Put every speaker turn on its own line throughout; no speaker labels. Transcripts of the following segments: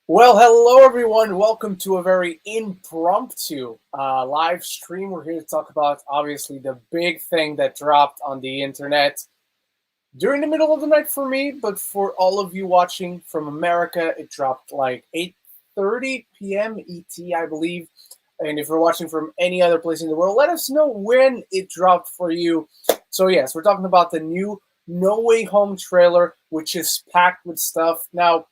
Well, hello everyone. Welcome to a very impromptu live stream. We're here to talk about obviously the big thing that dropped on the internet during the middle of the night for me, but for all of you watching from America, it dropped like 8:30 p.m. ET, I believe. And if you're watching from any other place in the world, let us know when it dropped for you. So yes, we're talking about the new No Way Home trailer, which is packed with stuff. Now,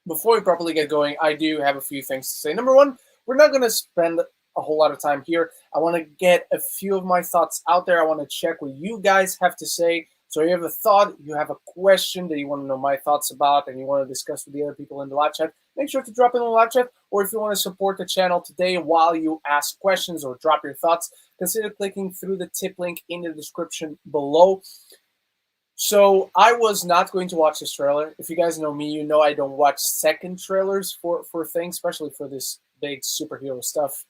before we properly get going, I do have a few things to say. Number one, we're not going to spend a whole lot of time here. I want to get a few of my thoughts out there. I want to check what you guys have to say. So, you have a thought, you have a question that you want to know my thoughts about, and you want to discuss with the other people in the live chat, make sure to drop it in the live chat. Or if you want to support the channel today while you ask questions or drop your thoughts, consider clicking through the tip link in the description below. So I was not going to watch this trailer. If you guys know me, you know I don't watch second trailers for things, especially for this big superhero stuff.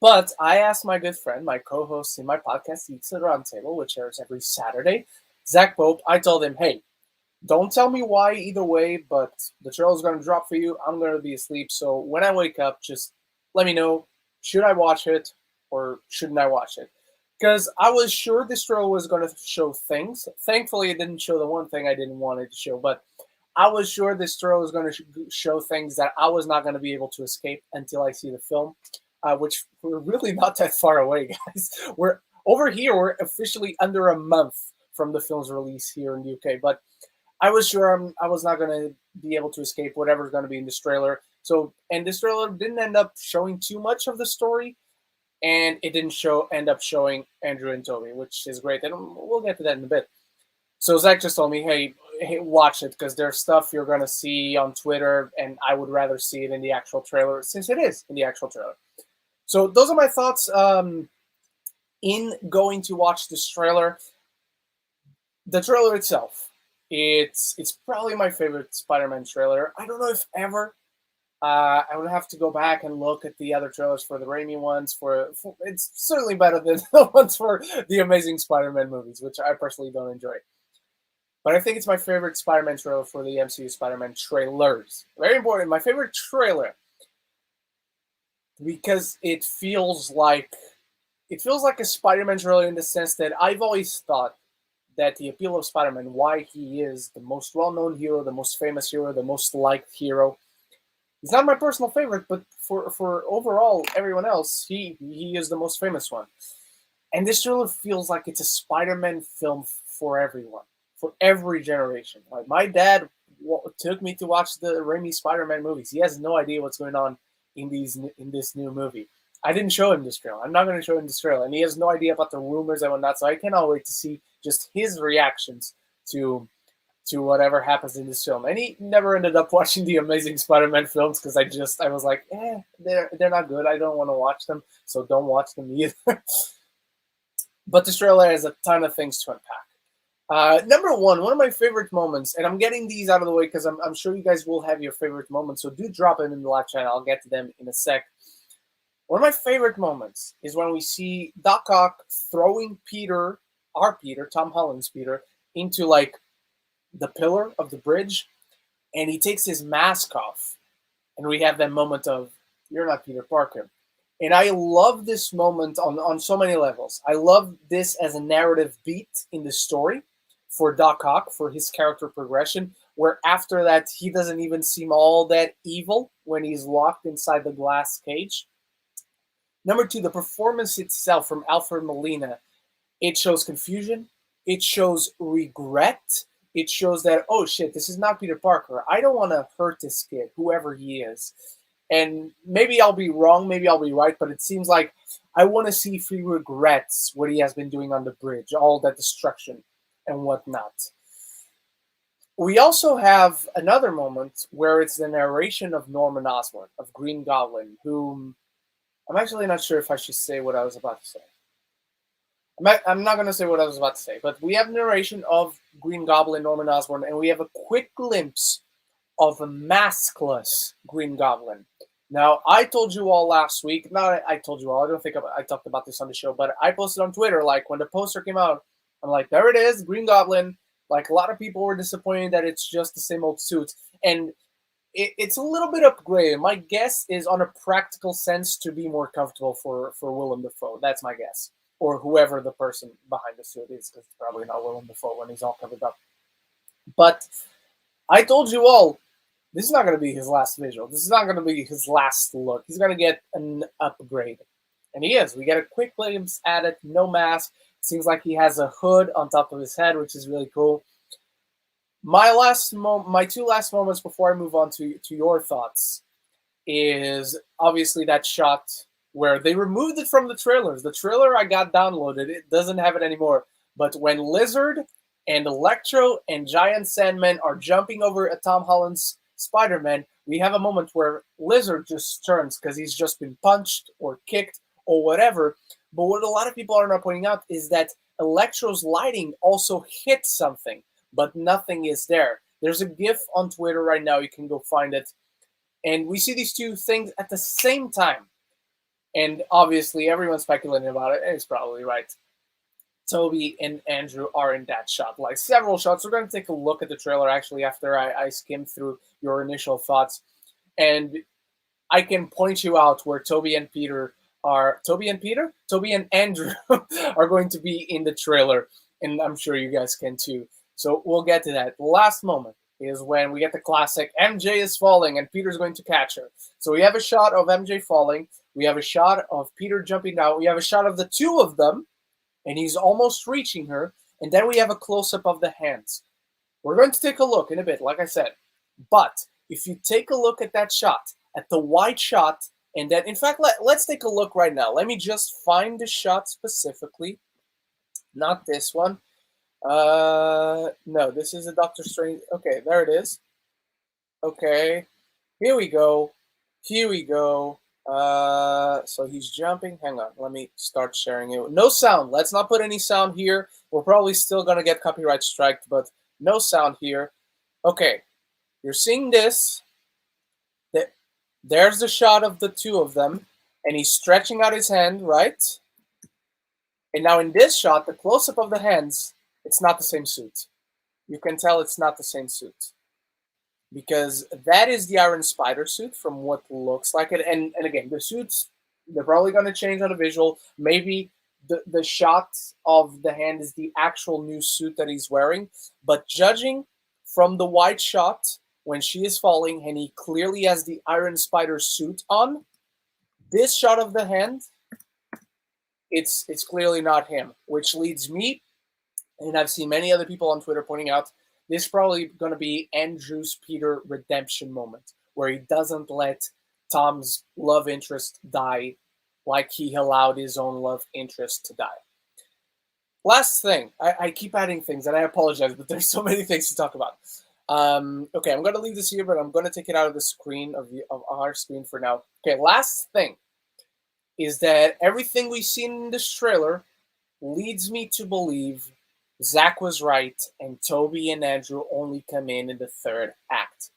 But I asked my good friend, my co-host in my podcast, Eats the Roundtable, which airs every Saturday, Zach Pope. I told him, hey, don't tell me why either way, but the trailer's going to drop for you. I'm going to be asleep. So when I wake up, just let me know, should I watch it or shouldn't I watch it? Because I was sure this trailer was going to show things. Thankfully, it didn't show the one thing I didn't want it to show, but I was sure this trailer was going to show things that I was not going to be able to escape until I see the film, which we're really not that far away, guys. We're over here, we're officially under a month from the film's release here in the UK, but I was sure I was not going to be able to escape whatever's going to be in this trailer. So, and this trailer didn't end up showing too much of the story, and it didn't end up showing Andrew and Toby, which is great. And we'll get to that in a bit. So Zach just told me, hey, watch it because there's stuff you're going to see on Twitter, and I would rather see it in the actual trailer since it is in the actual trailer. So those are my thoughts in going to watch this trailer. The trailer itself, it's probably my favorite Spider-Man trailer. I don't know if ever. I would have to go back and look at the other trailers for the Raimi ones. For it's certainly better than the ones for the Amazing Spider-Man movies, which I personally don't enjoy. But I think it's my favorite Spider-Man trailer for the MCU Spider-Man trailers. Very important, my favorite trailer because it feels like a Spider-Man trailer in the sense that I've always thought that the appeal of Spider-Man, why he is the most well-known hero, the most famous hero, the most liked hero. He's not my personal favorite, but for overall everyone else, he is the most famous one. And this trailer feels like it's a Spider-Man film for everyone, for every generation. Like my dad took me to watch the Raimi Spider-Man movies. He has no idea what's going on in this new movie. I didn't show him this trailer. I'm not going to show him this trailer, and he has no idea about the rumors and whatnot. So I cannot wait to see just his reactions to whatever happens in this film. And he never ended up watching the Amazing Spider-Man films because I was like, they're not good. I don't want to watch them, so don't watch them either. But this trailer has a ton of things to unpack. Number one of my favorite moments, and I'm getting these out of the way because I'm sure you guys will have your favorite moments, so do drop them in the live chat. I'll get to them in a sec. One of my favorite moments is when we see Doc Ock throwing Tom Holland's Peter, into like the pillar of the bridge, and he takes his mask off, and we have that moment of, you're not Peter Parker. And I love this moment on so many levels. I love this as a narrative beat in the story for Doc Ock, for his character progression, where after that, he doesn't even seem all that evil when he's locked inside the glass cage. Number two, the performance itself from Alfred Molina. It shows confusion. It shows regret. It shows that, oh shit, this is not Peter Parker. I don't want to hurt this kid, whoever he is. And maybe I'll be wrong, maybe I'll be right, but it seems like I want to see if he regrets what he has been doing on the bridge, all that destruction and whatnot. We also have another moment where it's the narration of Norman Osborn, of Green Goblin, whom I'm actually not sure if I should say what I was about to say. I'm not going to say what I was about to say, but we have narration of Green Goblin, Norman Osborn, and we have a quick glimpse of a maskless Green Goblin. Now, I told you all last week, I told you all, I don't think I talked about this on the show, but I posted on Twitter, like, when the poster came out, I'm like, there it is, Green Goblin. Like, a lot of people were disappointed that it's just the same old suit. And it's a little bit upgraded. My guess is, on a practical sense, to be more comfortable for Willem Dafoe. That's my guess, or whoever the person behind the suit is, because it's probably not Willem Dafoe when he's all covered up. But I told you all, this is not going to be his last visual. This is not going to be his last look. He's going to get an upgrade, and he is. We get a quick glimpse at it. No mask. Seems like he has a hood on top of his head, which is really cool. My two last moments before I move on to your thoughts is obviously that shot where they removed it from the trailers. The trailer I got downloaded, it doesn't have it anymore. But when Lizard and Electro and Giant Sandman are jumping over a Tom Holland's Spider-Man, we have a moment where Lizard just turns because he's just been punched or kicked or whatever. But what a lot of people are not pointing out is that Electro's lighting also hit something, but nothing is there. There's a GIF on Twitter right now. You can go find it. And we see these two things at the same time. And obviously, everyone's speculating about it, and it's probably right. Toby and Andrew are in that shot, like several shots. We're going to take a look at the trailer, actually, after I skim through your initial thoughts. And I can point you out where Toby and Andrew are going to be in the trailer. And I'm sure you guys can too. So we'll get to that. The last moment is when we get the classic MJ is falling and Peter's going to catch her. So we have a shot of MJ falling. We have a shot of Peter jumping down. We have a shot of the two of them, and he's almost reaching her. And then we have a close-up of the hands. We're going to take a look in a bit, like I said. But if you take a look at that shot, at the wide shot, and then, in fact, let's take a look right now. Let me just find the shot specifically. Not this one. No, this is a Doctor Strange. Okay, there it is. Okay, here we go. So he's jumping. Hang on, let me start sharing it. No sound. Let's not put any sound here. We're probably still gonna get copyright striked, but no sound here. Okay, you're seeing this. There's the shot of the two of them, and he's stretching out his hand, right? And now in this shot, the close-up of the hands, it's not the same suit. You can tell it's not the same suit. Because that is the Iron Spider suit from what looks like it. And again, the suits, they're probably going to change on the visual. Maybe the shot of the hand is the actual new suit that he's wearing. But judging from the wide shot, when she is falling, and he clearly has the Iron Spider suit on, this shot of the hand, it's clearly not him. Which leads me, and I've seen many other people on Twitter pointing out, this is probably going to be Andrew's Peter redemption moment, where he doesn't let Tom's love interest die like he allowed his own love interest to die. Last thing, I keep adding things, and I apologize, but there's so many things to talk about. Okay, I'm going to leave this here, but I'm going to take it out of the screen, of our screen for now. Okay, last thing is that everything we've seen in this trailer leads me to believe Zach was right, and Toby and Andrew only come in the third act.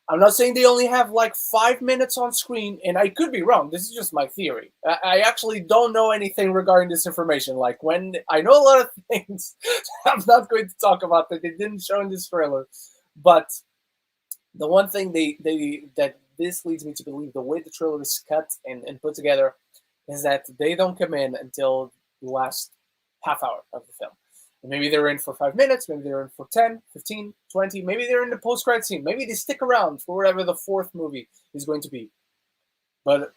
I'm not saying they only have like 5 minutes on screen, and I could be wrong. This is just my theory. I actually don't know anything regarding this information. Like, when I know a lot of things I'm not going to talk about that they didn't show in this trailer, but the one thing that this leads me to believe, the way the trailer is cut and put together, is that they don't come in until the last half hour of the film. Maybe they're in for 5 minutes, maybe they're in for 10, 15, 20, maybe they're in the post-credit scene, maybe they stick around for whatever the fourth movie is going to be. But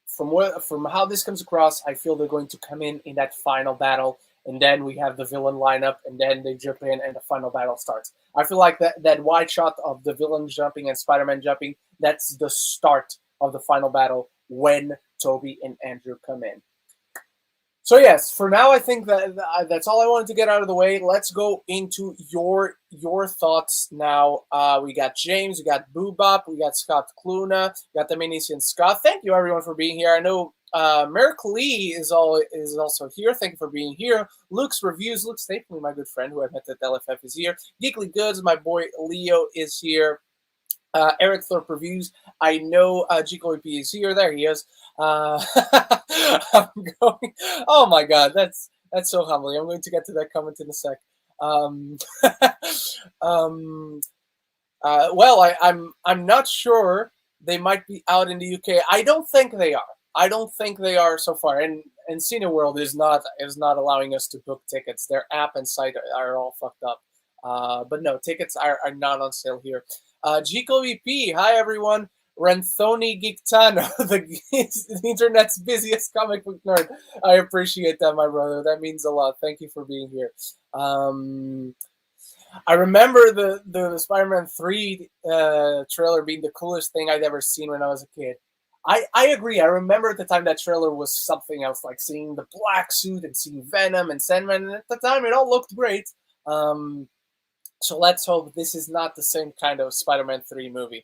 from how this comes across, I feel they're going to come in that final battle, and then we have the villain lineup, and then they jump in, and the final battle starts. I feel like that wide shot of the villain jumping and Spider-Man jumping, that's the start of the final battle when Toby and Andrew come in. So yes, for now, I think that's all I wanted to get out of the way. Let's go into your thoughts now. We got James, we got Boobop, we got Scott Cluna, we got the Minisian Scott. Thank you, everyone, for being here. I know Merrick Lee is also here. Thank you for being here. Luke's Reviews, Luke Stapley, my good friend who I met at LFF, is here. Geekly Goods, my boy Leo is here. Eric Thorpe Reviews. I know G-P is here. There he is. I'm going. Oh my God, that's so humbling. I'm going to get to that comment in a sec. Well, I'm not sure. They might be out in the UK. I don't think they are. I don't think they are so far. And Cineworld is not allowing us to book tickets. Their app and site are all fucked up. But no, tickets are not on sale here. Gico EP, hi everyone. Ranthoni Gictano, the internet's busiest comic book nerd. I appreciate that, my brother. That means a lot. Thank you for being here. I remember the Spider-Man 3 trailer being the coolest thing I'd ever seen when I was a kid. I agree. I remember at the time that trailer was something else, like seeing the black suit and seeing Venom and Sandman. And at the time, it all looked great. So let's hope this is not the same kind of Spider-Man 3 movie.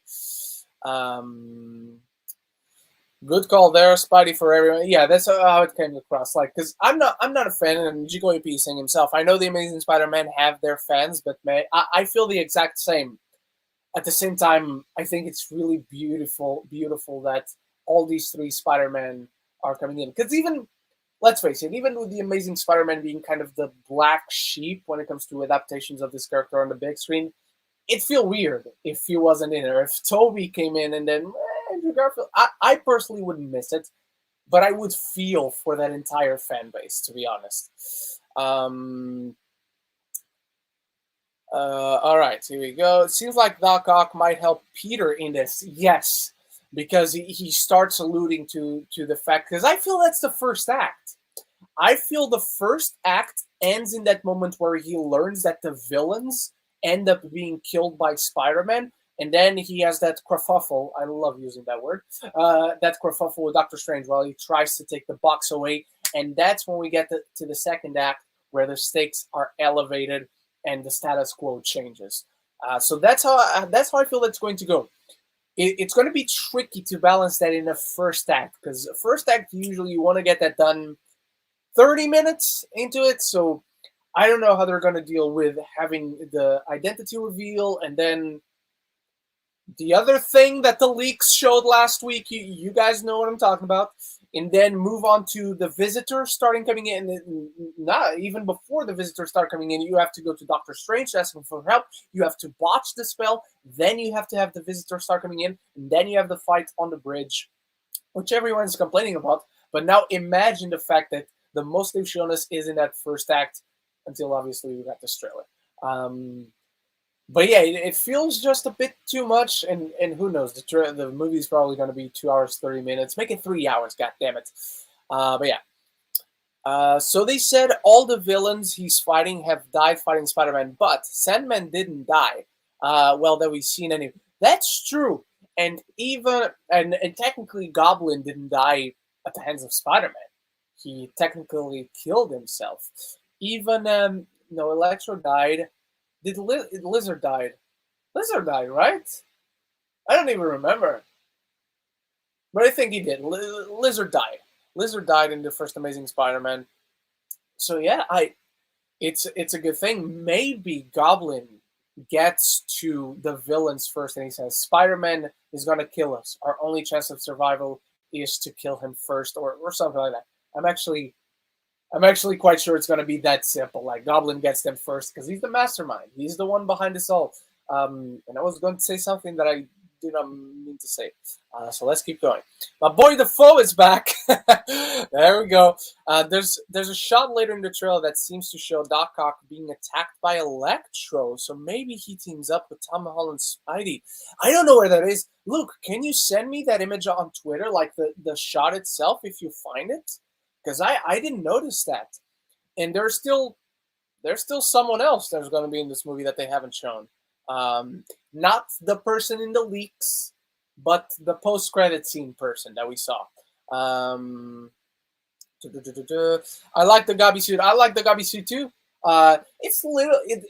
Good call there, Spidey for everyone. Yeah, that's how it came across. Like, because I'm not a fan, and Jigo AP saying himself. I know the Amazing Spider-Man have their fans, but I feel the exact same. At the same time, I think it's really beautiful that all these three Spider-Man are coming in. Because even, let's face it, even with the Amazing Spider-Man being kind of the black sheep when it comes to adaptations of this character on the big screen, it'd feel weird if he wasn't in it, or if Toby came in and then Andrew Garfield. I personally wouldn't miss it, but I would feel for that entire fan base, to be honest. All right, here we go. It seems like Doc Ock might help Peter in this. Yes, because he starts alluding to the fact, because I feel that's the first act. I feel the first act ends in that moment where he learns that the villains end up being killed by Spider-Man, and then he has that kerfuffle. I love using that word. That kerfuffle with Doctor Strange while he tries to take the box away, and that's when we get to the second act where the stakes are elevated and the status quo changes. So that's how I feel that's going to go. It's going to be tricky to balance that in the first act, because first act usually you want to get that done 30 minutes into it, so I don't know how they're going to deal with having the identity reveal and then the other thing that the leaks showed last week. You guys know what I'm talking about. And then move on to the visitor starting coming in. Not even before the visitor start coming in, you have to go to Doctor Strange to ask him for help. You have to botch the spell. Then you have to have the visitor start coming in. And then you have the fight on the bridge, which everyone's complaining about. But now imagine the fact that the most they've shown us is in that first act, until obviously we got this trailer. But yeah, it feels just a bit too much, and who knows? The movie's probably going to be 2 hours 30 minutes. Make it 3 hours, god damn it! But yeah. So they said all the villains he's fighting have died fighting Spider-Man, but Sandman didn't die. Well, that we've seen any. That's true, and even and technically Goblin didn't die at the hands of Spider-Man. He technically killed himself. Even no, Electro died. Did Lizard died? Lizard died, right? I don't even remember. But I think he did. Lizard died. Lizard died in the first Amazing Spider-Man. So yeah, it's a good thing. Maybe Goblin gets to the villains first and he says, Spider-Man is gonna kill us. Our only chance of survival is to kill him first, or something like that. I'm actually quite sure it's going to be that simple. Like, Goblin gets them first because he's the mastermind. He's the one behind this all. And I was going to say something that I did not mean to say. So let's keep going. My boy the foe is back. There we go. There's a shot later in the trailer that seems to show Doc Ock being attacked by Electro. So maybe he teams up with Tom Holland's Spidey. I don't know where that is. Luke, can you send me that image on Twitter, like the shot itself, if you find it? Because I didn't notice that. And there's still someone else that's going to be in this movie that they haven't shown. Not the person in the leaks, but the post-credit scene person that we saw. I like the Gabi suit. I like the Gabi suit too. It's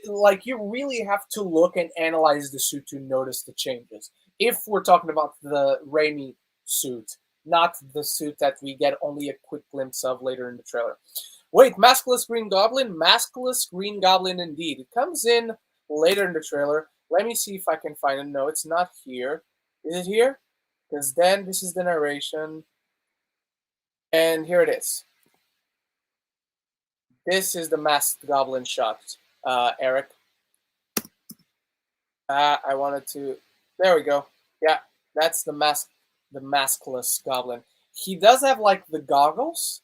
like you really have to look and analyze the suit to notice the changes. If we're talking about the Raimi suit, not the suit that we get only a quick glimpse of later in the trailer. Wait, maskless Green Goblin? Maskless Green Goblin indeed. It comes in later in the trailer. Let me see if I can find it. No, it's not here. Is it here? Because then this is the narration. And here it is. This is the masked Goblin shot, Eric. I wanted to. There we go. Yeah, that's the maskless goblin. He does have like the goggles.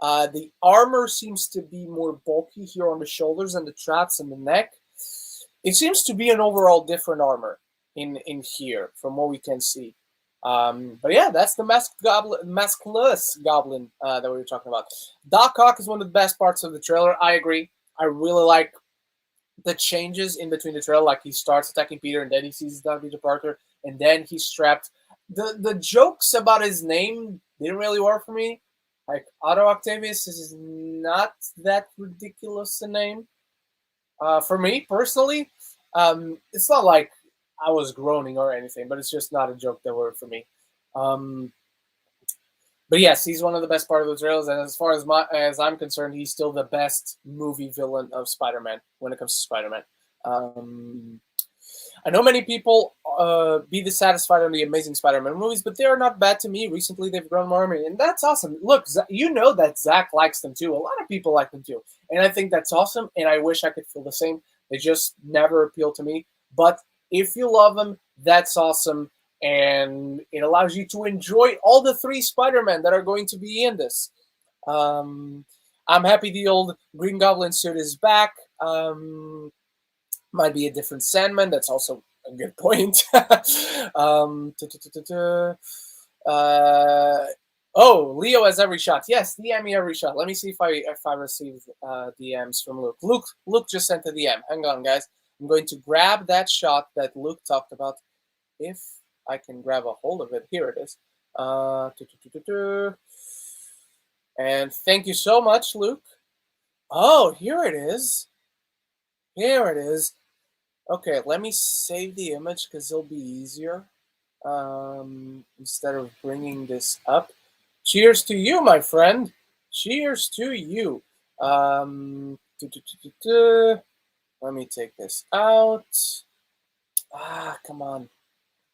The armor seems to be more bulky here on the shoulders and the traps and the neck. It seems to be an overall different armor in here from what we can see. But yeah, that's the maskless goblin that we were talking about. Doc Ock is one of the best parts of the trailer. I agree. I really like the changes in between the trailer. Like he starts attacking Peter, and then he sees Peter Parker, and then he's trapped. The jokes about his name didn't really work for me. Like Otto Octavius is not that ridiculous a name for me personally. It's not like I was groaning or anything, but it's just not a joke that worked for me. But yes, he's one of the best part of the trailers, and as far as I'm concerned, he's still the best movie villain of Spider-Man when it comes to Spider-Man. I know many people be dissatisfied on the Amazing Spider-Man movies, but they are not bad to me. Recently, they've grown more on me, and that's awesome. Look, you know that Zach likes them too. A lot of people like them too, and I think that's awesome, and I wish I could feel the same. They just never appeal to me. But if you love them, that's awesome, and it allows you to enjoy all the 3 Spider-Men that are going to be in this. I'm happy the old Green Goblin suit is back. Might be a different Sandman. That's also a good point. Oh, Leo has every shot. Yes, DM me every shot. Let me see if I received DMs from Luke. Luke just sent a DM. Hang on, guys. I'm going to grab that shot that Luke talked about. If I can grab a hold of it. Here it is. And thank you so much, Luke. Oh, here it is. Here it is. Okay, let me save the image because it'll be easier instead of bringing this up. Cheers to you, my friend. Cheers to you. Let me take this out. Come on.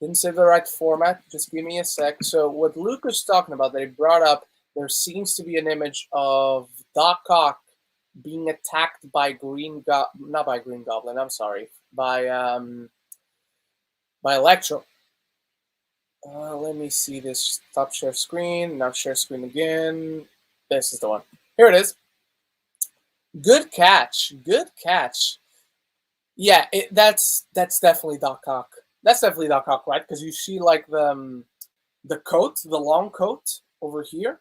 Didn't save the right format. Just give me a sec. So what Luke was talking about that he brought up, there seems to be an image of Doc Ock being attacked by not by Green Goblin, I'm sorry, by Electro. Let me see this. Stop share screen. Now share screen again. This is the one. Here it is. Good catch. Good catch. Yeah, that's definitely Doc Ock. That's definitely Doc Ock, right? Because you see like the coat, the long coat over here.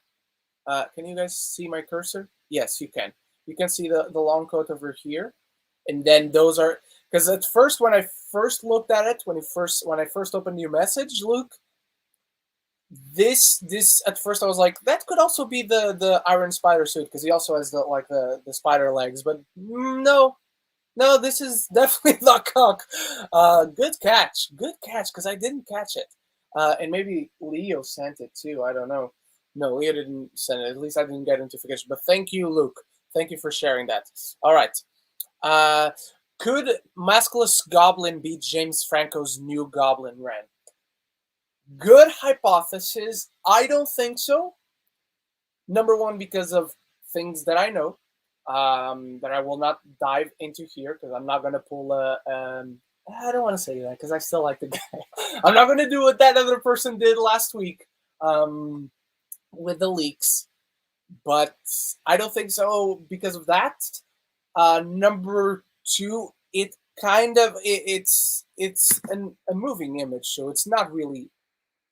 Can you guys see my cursor? Yes, you can. You can see the long coat over here, and then those are because at first when I first looked at it, when I first opened your message, Luke, this at first I was like that could also be the Iron Spider suit because he also has the spider legs, but no, this is definitely Doc Ock. Good catch, because I didn't catch it, and maybe Leo sent it too. I don't know. No, Leo didn't send it. At least I didn't get notification. But thank you, Luke. Thank you for sharing that. All right. Could Maskless Goblin be James Franco's new Goblin, Ren? Good hypothesis. I don't think so. Number one, because of things that I know that I will not dive into here because I'm not going to pull a... I don't want to say that because I still like the guy. I'm not going to do what that other person did last week with the leaks. But I don't think so because of that. Number two, it's a moving image, so it's not really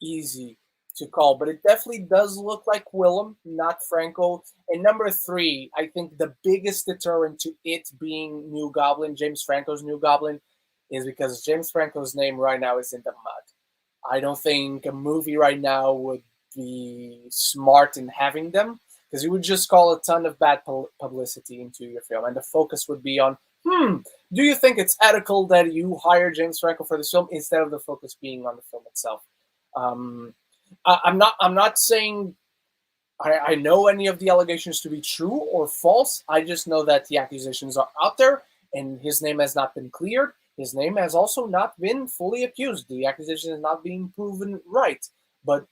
easy to call, but it definitely does look like Willem, not Franco. And number three, I think the biggest deterrent to it being New Goblin, James Franco's New Goblin, is because James Franco's name right now is in the mud. I don't think a movie right now would be smart in having them, because you would just call a ton of bad publicity into your film, and the focus would be on, do you think it's ethical that you hire James Franco for this film instead of the focus being on the film itself? I'm not saying I know any of the allegations to be true or false. I just know that the accusations are out there, and his name has not been cleared. His name has also not been fully accused. The accusation is not being proven right. But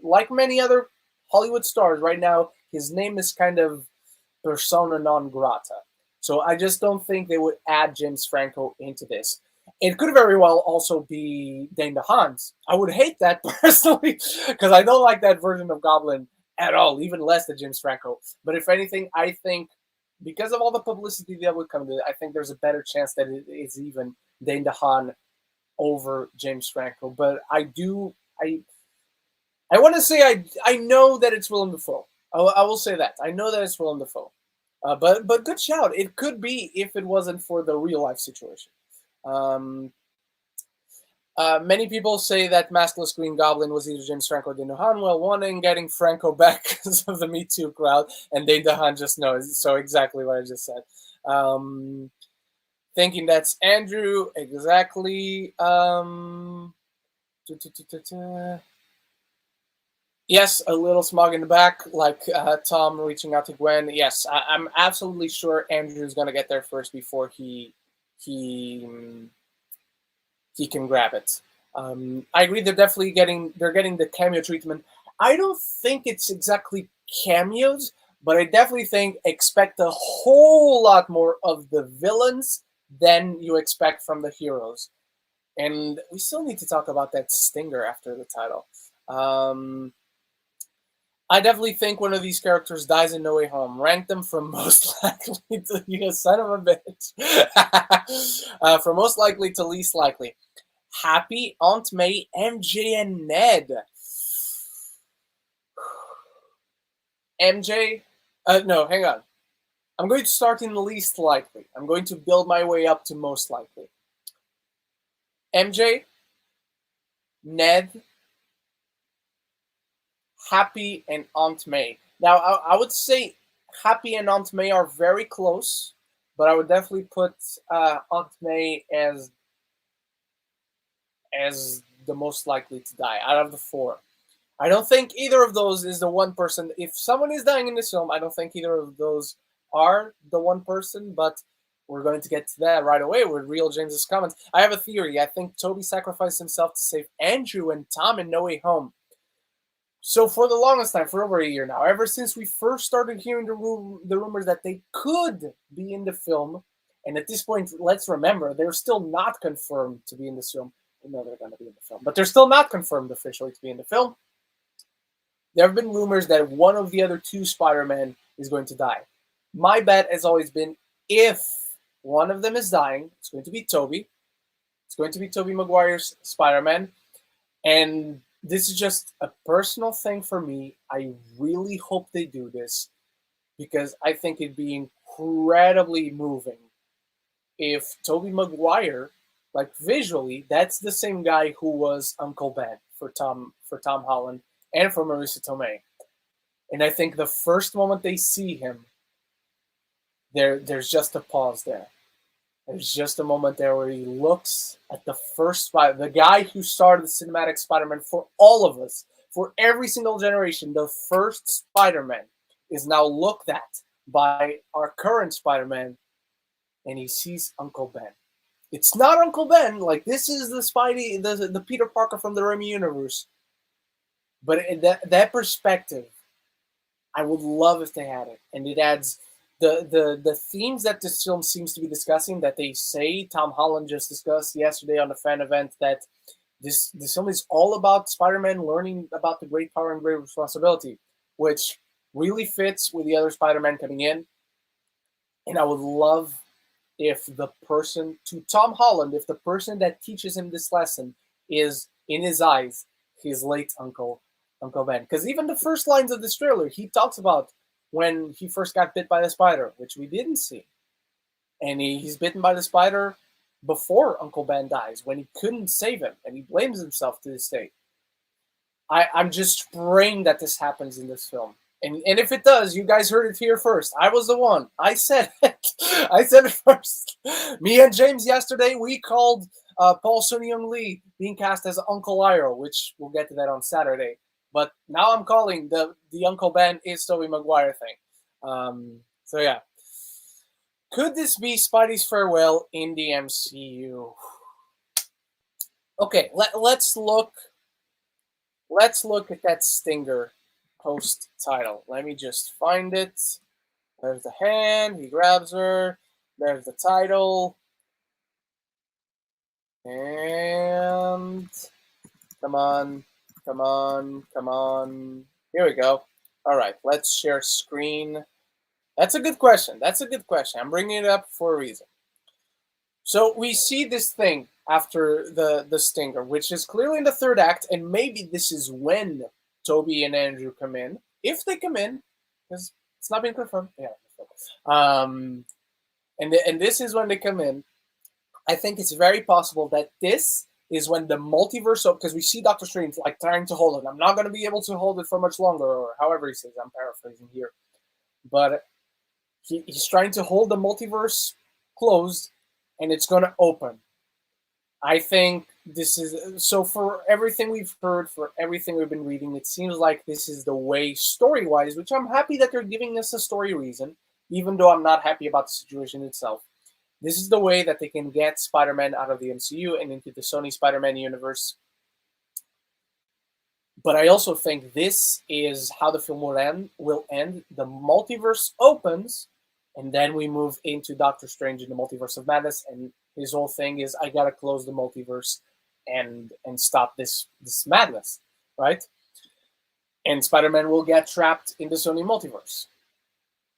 like many other Hollywood stars right now, his name is kind of persona non grata. So I just don't think they would add James Franco into this. It could very well also be Dane DeHaan's. I would hate that personally because I don't like that version of Goblin at all, even less than James Franco. But if anything, I think because of all the publicity that would come to it, I think there's a better chance that it is even Dane DeHaan over James Franco. But I want to say I know that it's Willem Dafoe. I will say that I know that it's Willem Dafoe. But good shout. It could be if it wasn't for the real life situation. Um, Many people say that maskless Green Goblin was either James Franco or Dane DeHaan. Well, one in getting Franco back because of the Me Too crowd, and Dane DeHaan just knows. So exactly what I just said. Thinking that's Andrew. Exactly. Yes, a little smog in the back, like Tom reaching out to Gwen. Yes, I'm absolutely sure Andrew's gonna get there first before he can grab it. I agree. They're getting the cameo treatment. I don't think it's exactly cameos, but I definitely think expect a whole lot more of the villains than you expect from the heroes. And we still need to talk about that stinger after the title. I definitely think one of these characters dies in No Way Home. Rank them from most likely to you son of a bitch. From most likely to least likely. Happy, Aunt May, MJ, and Ned. MJ? No, hang on. I'm going to start in the least likely. I'm going to build my way up to most likely. MJ, Ned, Happy, and Aunt May. Now, I would say Happy and Aunt May are very close, but I would definitely put Aunt May as the most likely to die out of the four. I don't think either of those is the one person. If someone is dying in this film, I don't think either of those are the one person, but we're going to get to that right away with Real James's comments. I have a theory. I think Toby sacrificed himself to save Andrew and Tom in No Way Home. So for the longest time, for over a year now, ever since we first started hearing the rumors that they could be in the film, and at this point, let's remember, they're still not confirmed to be in this film. We know they're going to be in the film, but they're still not confirmed officially to be in the film. There have been rumors that one of the other two Spider-Men is going to die. My bet has always been if one of them is dying, it's going to be Tobey. It's going to be Tobey Maguire's Spider-Man. And this is just a personal thing for me. I really hope they do this because I think it'd be incredibly moving if Tobey Maguire, like visually, that's the same guy who was Uncle Ben for Tom Holland and for Marisa Tomei. And I think the first moment they see him, there's just a pause there. There's just a moment there where he looks at the first Spider, the guy who started the cinematic Spider-Man for all of us, for every single generation. The first Spider-Man is now looked at by our current Spider-Man, and he sees Uncle Ben. It's not Uncle Ben. Like, this is the Spidey, the Peter Parker from the Raimi universe. But in that perspective, I would love if they had it, and it adds the themes that this film seems to be discussing. That they say Tom Holland just discussed yesterday on the fan event, that this film is all about Spider-Man learning about the great power and great responsibility, which really fits with the other Spider-Man coming in. And I would love if the person to Tom Holland, if the person that teaches him this lesson is in his eyes his late Uncle Ben. Because even the first lines of this trailer, he talks about when he first got bit by the spider, which we didn't see. And he's bitten by the spider before Uncle Ben dies, when he couldn't save him, and he blames himself to this day. I'm just praying that this happens in this film. And if it does, you guys heard it here first. I was the one. I said it. I said it first. Me and James yesterday, we called Paul Sun-Young Lee being cast as Uncle Iroh, which we'll get to that on Saturday. But now I'm calling the Uncle Ben is Tobey Maguire thing. So yeah. Could this be Spidey's farewell in the MCU? Okay, let's look at that stinger post title. Let me just find it. There's the hand, he grabs her. There's the title. And come on, come on, come on. Here we go. All right, let's share screen. That's a good question. That's a good question. I'm bringing it up for a reason. So we see this thing after the stinger, which is clearly in the third act, and maybe this is when Toby and Andrew come in, if they come in, because it's not been confirmed. Yeah. And this is when they come in. I think it's very possible that this is when the multiverse, because we see Doctor Strange like trying to hold it. I'm not going to be able to hold it for much longer, or however he says. I'm paraphrasing here, but he's trying to hold the multiverse closed, and it's going to open. I think this is so. For everything we've heard, for everything we've been reading, it seems like this is the way story-wise, which I'm happy that they're giving us a story reason, even though I'm not happy about the situation itself. This is the way that they can get Spider-Man out of the MCU and into the Sony Spider-Man universe. But I also think this is how the film will end. The multiverse opens, and then we move into Doctor Strange in the Multiverse of Madness, and his whole thing is, I gotta close the multiverse and stop this madness, right? And Spider-Man will get trapped in the Sony multiverse.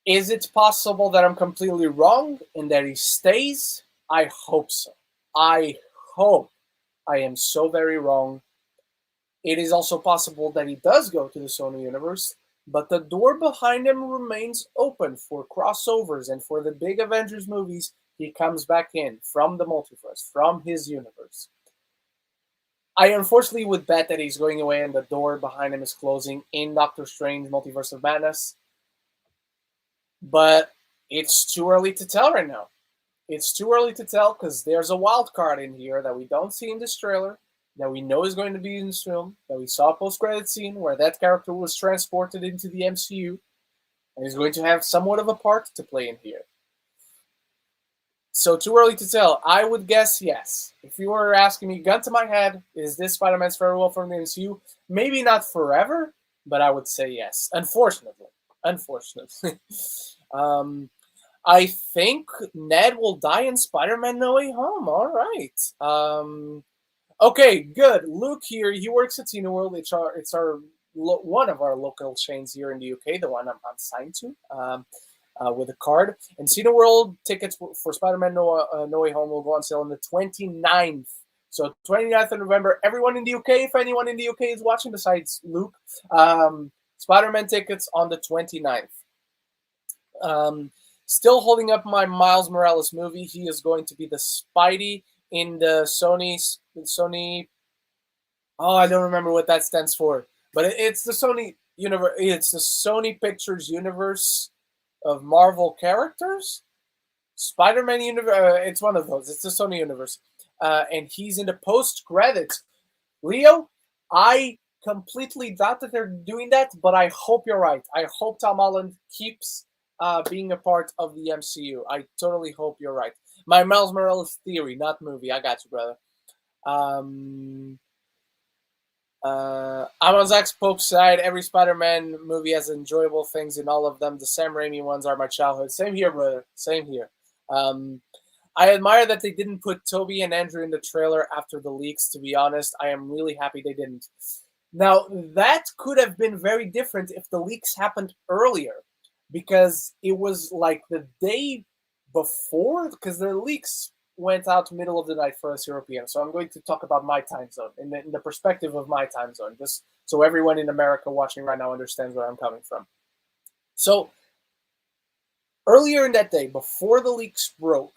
Is it possible that I'm completely wrong and that he stays? I hope so. I hope I am so very wrong. It is also possible that he does go to the Sony universe, but the door behind him remains open for crossovers, and for the big Avengers movies, he comes back in from the multiverse, from his universe. I unfortunately would bet that he's going away and the door behind him is closing in Doctor Strange Multiverse of Madness. But it's too early to tell right now. It's too early to tell because there's a wild card in here that we don't see in this trailer, that we know is going to be in this film, that we saw a post-credit scene where that character was transported into the MCU, and is going to have somewhat of a part to play in here. So too early to tell. I would guess yes. If you were asking me, gun to my head, is this Spider-Man's farewell from the MCU? Maybe not forever, but I would say yes. Unfortunately. I think Ned will die in Spider-Man No Way Home. All right. Okay, good. Luke here. He works at Cineworld. It's our one of our local chains here in the UK, the one I'm signed to. With a card. And Cineworld tickets for Spider-Man No Way Home will go on sale on the 29th. So 29th of November. Everyone in the UK, if anyone in the UK is watching besides Luke, Spider-Man tickets on the 29th. Still holding up my Miles Morales movie. He is going to be the Spidey in the Sony. Oh, I don't remember what that stands for, but it's the Sony universe. It's the Sony Pictures universe of Marvel characters. Spider-Man universe. It's one of those. It's the Sony universe, and he's in the post credits. Leo, I completely doubt that they're doing that, but I hope you're right. I hope Tom Holland keeps being a part of the MCU. I totally hope you're right. My Miles Morales theory, not movie. I got you, brother. I'm on Zach's Pope side. Every Spider-Man movie has enjoyable things in all of them. The Sam Raimi ones are my childhood. Same here, brother. Same here. I admire that they didn't put Toby and Andrew in the trailer after the leaks, to be honest. I am really happy they didn't. Now, that could have been very different if the leaks happened earlier, because it was like the day before, because the leaks went out middle of the night for us Europeans. So I'm going to talk about my time zone, in the perspective of my time zone, just so everyone in America watching right now understands where I'm coming from. So earlier in that day, before the leaks broke,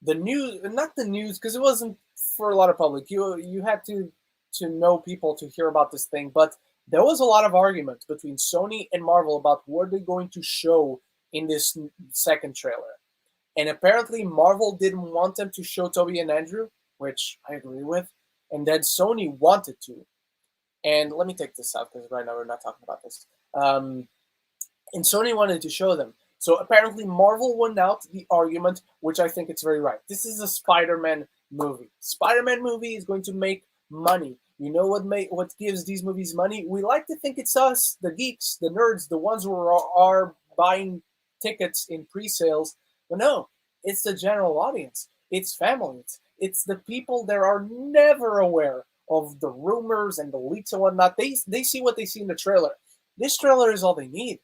the news, not the news, because it wasn't for a lot of public. You had to know people to hear about this thing, but there was a lot of argument between Sony and Marvel about what they're going to show in this second trailer. And apparently Marvel didn't want them to show Toby and Andrew, which I agree with, and then Sony wanted to. And let me take this out, because right now we're not talking about this. And Sony wanted to show them. So apparently Marvel won out the argument, which I think it's very right. This is a Spider-Man movie. Spider-Man movie is going to make money. You know what gives these movies money? We like to think it's us, the geeks, the nerds, the ones who are buying tickets in pre-sales. But no, it's the general audience. It's families. It's the people that are never aware of the rumors and the leaks and whatnot. They see what they see in the trailer. This trailer is all they need.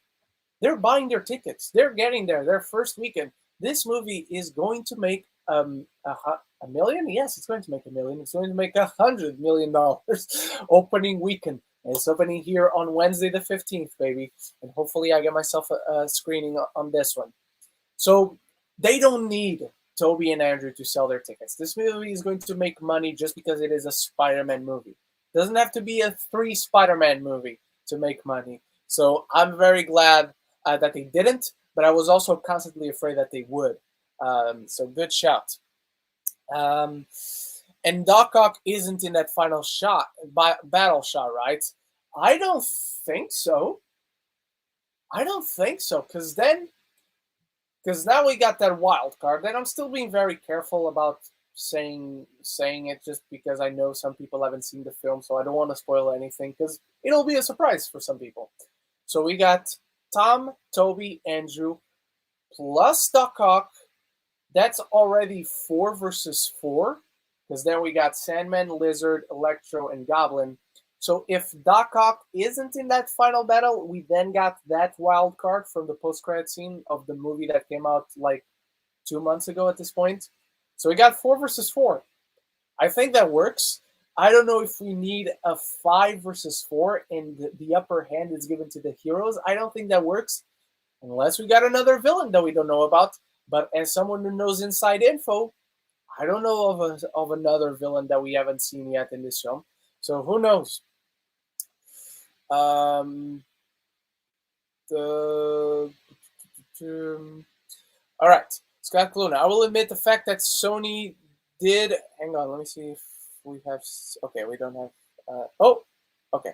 They're buying their tickets. They're getting there. Their first weekend. This movie is going to make a million. Yes, it's going to make a million. It's going to make $100 million opening weekend. And it's opening here on Wednesday the 15th, baby. And hopefully I get myself a screening on this one. So they don't need Toby and Andrew to sell their tickets. This movie is going to make money just because it is a Spider-Man movie. It doesn't have to be a 3 Spider-Man movie to make money. So I'm very glad that they didn't, but I was also constantly afraid that they would. So good shout. And Doc Ock isn't in that final battle shot, right? I don't think so. Because now we got that wild card. And I'm still being very careful about saying it just because I know some people haven't seen the film, so I don't want to spoil anything because it'll be a surprise for some people. So we got Tom, Toby, Andrew, plus Doc Ock. That's already 4 versus 4, because then we got Sandman, Lizard, Electro, and Goblin. So if Doc Ock isn't in that final battle, we then got that wild card from the post-credit scene of the movie that came out like 2 months ago at this point. So we got 4 versus 4. I think that works. I don't know if we need a 5 versus 4 and the upper hand is given to the heroes. I don't think that works unless we got another villain that we don't know about. But as someone who knows inside info, I don't know of another villain that we haven't seen yet in this film. So who knows? All right, Scott Cluna. I will admit the fact that Sony did. Hang on, let me see if we have. Okay, we don't have. Okay.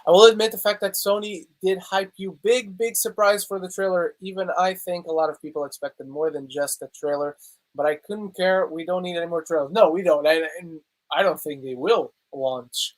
I will admit the fact that Sony did hype you. Big surprise for the trailer. Even I think a lot of people expected more than just a trailer. But I couldn't care. We don't need any more trailers. No, we don't. And I don't think they will launch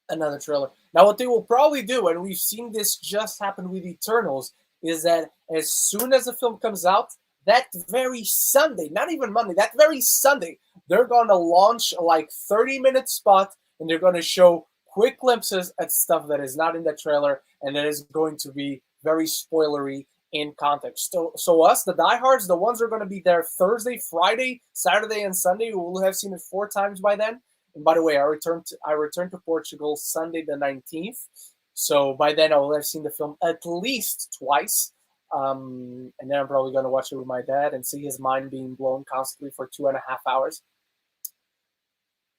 another trailer. Now, what they will probably do, and we've seen this just happen with Eternals, is that as soon as the film comes out, that very Sunday, not even Monday, that very Sunday, they're going to launch a like 30-minute spot, and they're going to show quick glimpses at stuff that is not in the trailer, and that is going to be very spoilery in context. So us, the diehards, the ones who are going to be there Thursday, Friday, Saturday, and Sunday, we will have seen it 4 times by then. And by the way, I returned to Portugal Sunday the 19th. So by then I will have seen the film at least twice. And then I'm probably going to watch it with my dad and see his mind being blown constantly for 2.5 hours.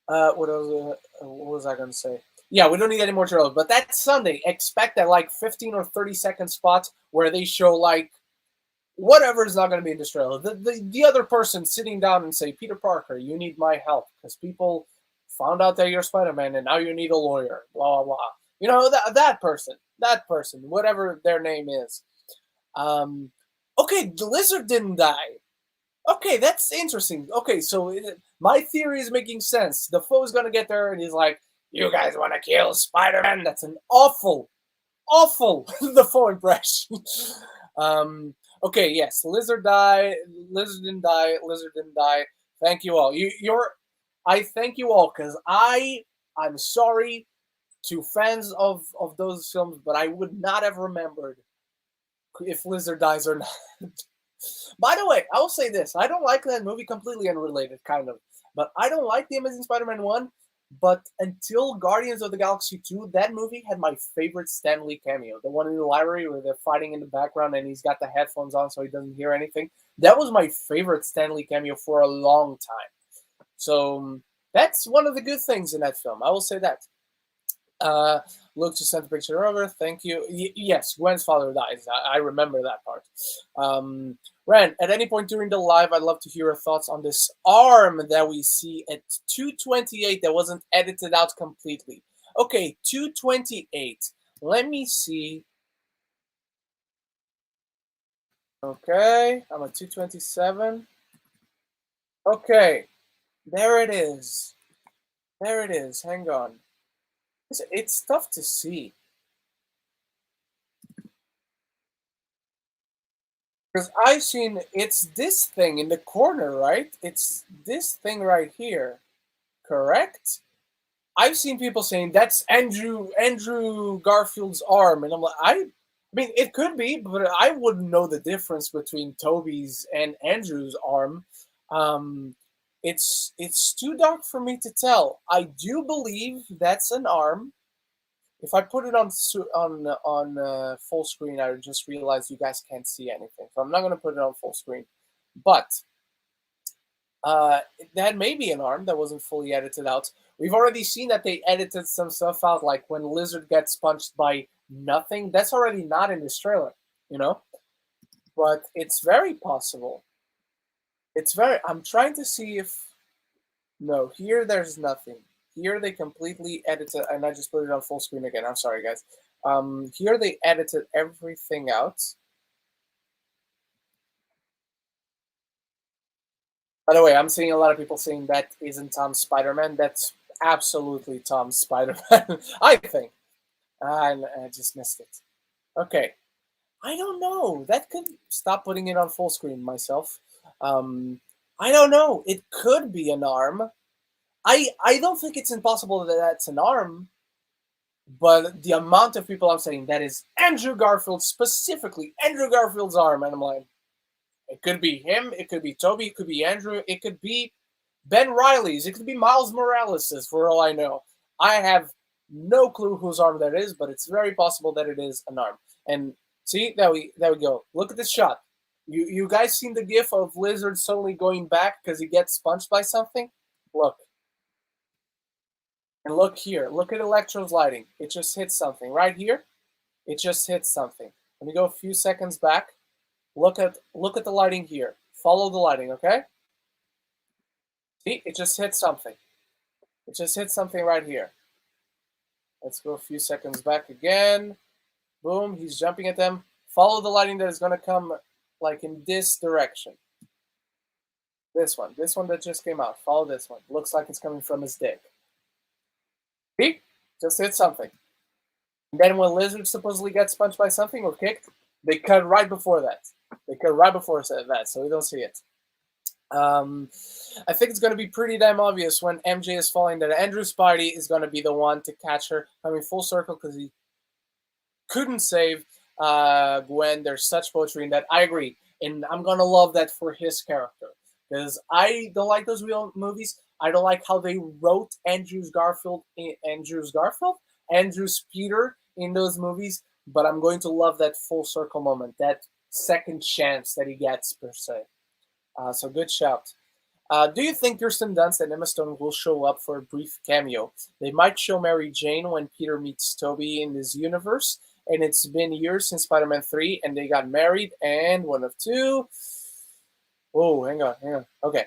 What was I going to say? Yeah, we don't need any more trailers. But that Sunday, expect that like 15 or 30-second spot where they show like whatever is not going to be in this trailer. The other person sitting down and say, Peter Parker, you need my help because people found out that you're Spider-Man and now you need a lawyer, blah, blah, blah. You know, that person, whatever their name is. Okay, the Lizard didn't die. Okay, that's interesting. Okay, so my theory is making sense. The foe's going to get there and he's like, you guys want to kill Spider-Man? That's an awful the foe impression. Okay, yes, Lizard didn't die. Thank you all. I thank you all because I'm sorry to fans of those films, but I would not have remembered if Lizard dies or not. By the way, I will say this. I don't like that movie, completely unrelated, kind of. But I don't like The Amazing Spider-Man 1, but until Guardians of the Galaxy 2, that movie had my favorite Stan Lee cameo. The one in the library where they're fighting in the background and he's got the headphones on so he doesn't hear anything. That was my favorite Stan Lee cameo for a long time. So that's one of the good things in that film. I will say that. Luke just sent a picture over. Thank you. Yes, Gwen's father dies. I remember that part. Ren, at any point during the live, I'd love to hear your thoughts on this arm that we see at 2:28 that wasn't edited out completely. Okay, 2:28. Let me see. Okay, I'm at 2:27. Okay, there it is. There it is. Hang on. It's tough to see. Because I've seen it's this thing in the corner, right? It's this thing right here, correct? I've seen people saying that's Andrew Garfield's arm, and I'm like, I mean, it could be, but I wouldn't know the difference between Toby's and Andrew's arm. Um, it's too dark for me to tell. I do believe that's an arm. If I put it on full screen, I just realized you guys can't see anything, so I'm not going to put it on full screen. But uh, that may be an arm that wasn't fully edited out. We've already seen that they edited some stuff out, like when Lizard gets punched by nothing. That's already not in this trailer, you know. But it's very possible. It's very. I'm trying to see if no. Here, there's nothing. Here they completely edited, and I just put it on full screen again. I'm sorry, guys. Here they edited everything out. By the way, I'm seeing a lot of people saying that isn't Tom's Spider-Man. That's absolutely Tom's Spider-Man, I think. I just missed it. Okay. I don't know. That could stop putting it on full screen myself. Um, I don't know. It could be an arm. I don't think it's impossible that that's an arm, but the amount of people I'm saying that is Andrew Garfield, specifically Andrew Garfield's arm, and I'm like, it could be him, it could be Toby, it could be Andrew, it could be Ben Riley's, it could be Miles Morales', for all I know. I have no clue whose arm that is, but it's very possible that it is an arm. And see, there we go. Look at this shot. You guys seen the gif of Lizard suddenly going back because he gets punched by something? Look. And look here. Look at Electro's lighting. It just hit something. Right here, it just hit something. Let me go a few seconds back. Look at the lighting here. Follow the lighting, okay? See, it just hit something. It just hit something right here. Let's go a few seconds back again. Boom, he's jumping at them. Follow the lighting that is going to come like in this direction. This one that just came out. Follow this one. Looks like it's coming from his dick. See? Just hit something. And then when Lizard supposedly gets punched by something or kicked, they cut right before that. They cut right before that, so we don't see it. I think it's going to be pretty damn obvious when MJ is falling that Andrew Spidey is going to be the one to catch her, coming full circle because he couldn't save Gwen. There's such poetry in that. I agree, and I'm going to love that for his character because I don't like those real movies. I don't like how they wrote Andrew's Peter in those movies, but I'm going to love that full circle moment, that second chance that he gets, per se. So good shout. Do you think Kirsten Dunst and Emma Stone will show up for a brief cameo? They might show Mary Jane when Peter meets Toby in this universe, and it's been years since Spider-Man 3, and they got married, and one of two... Oh, hang on. Okay.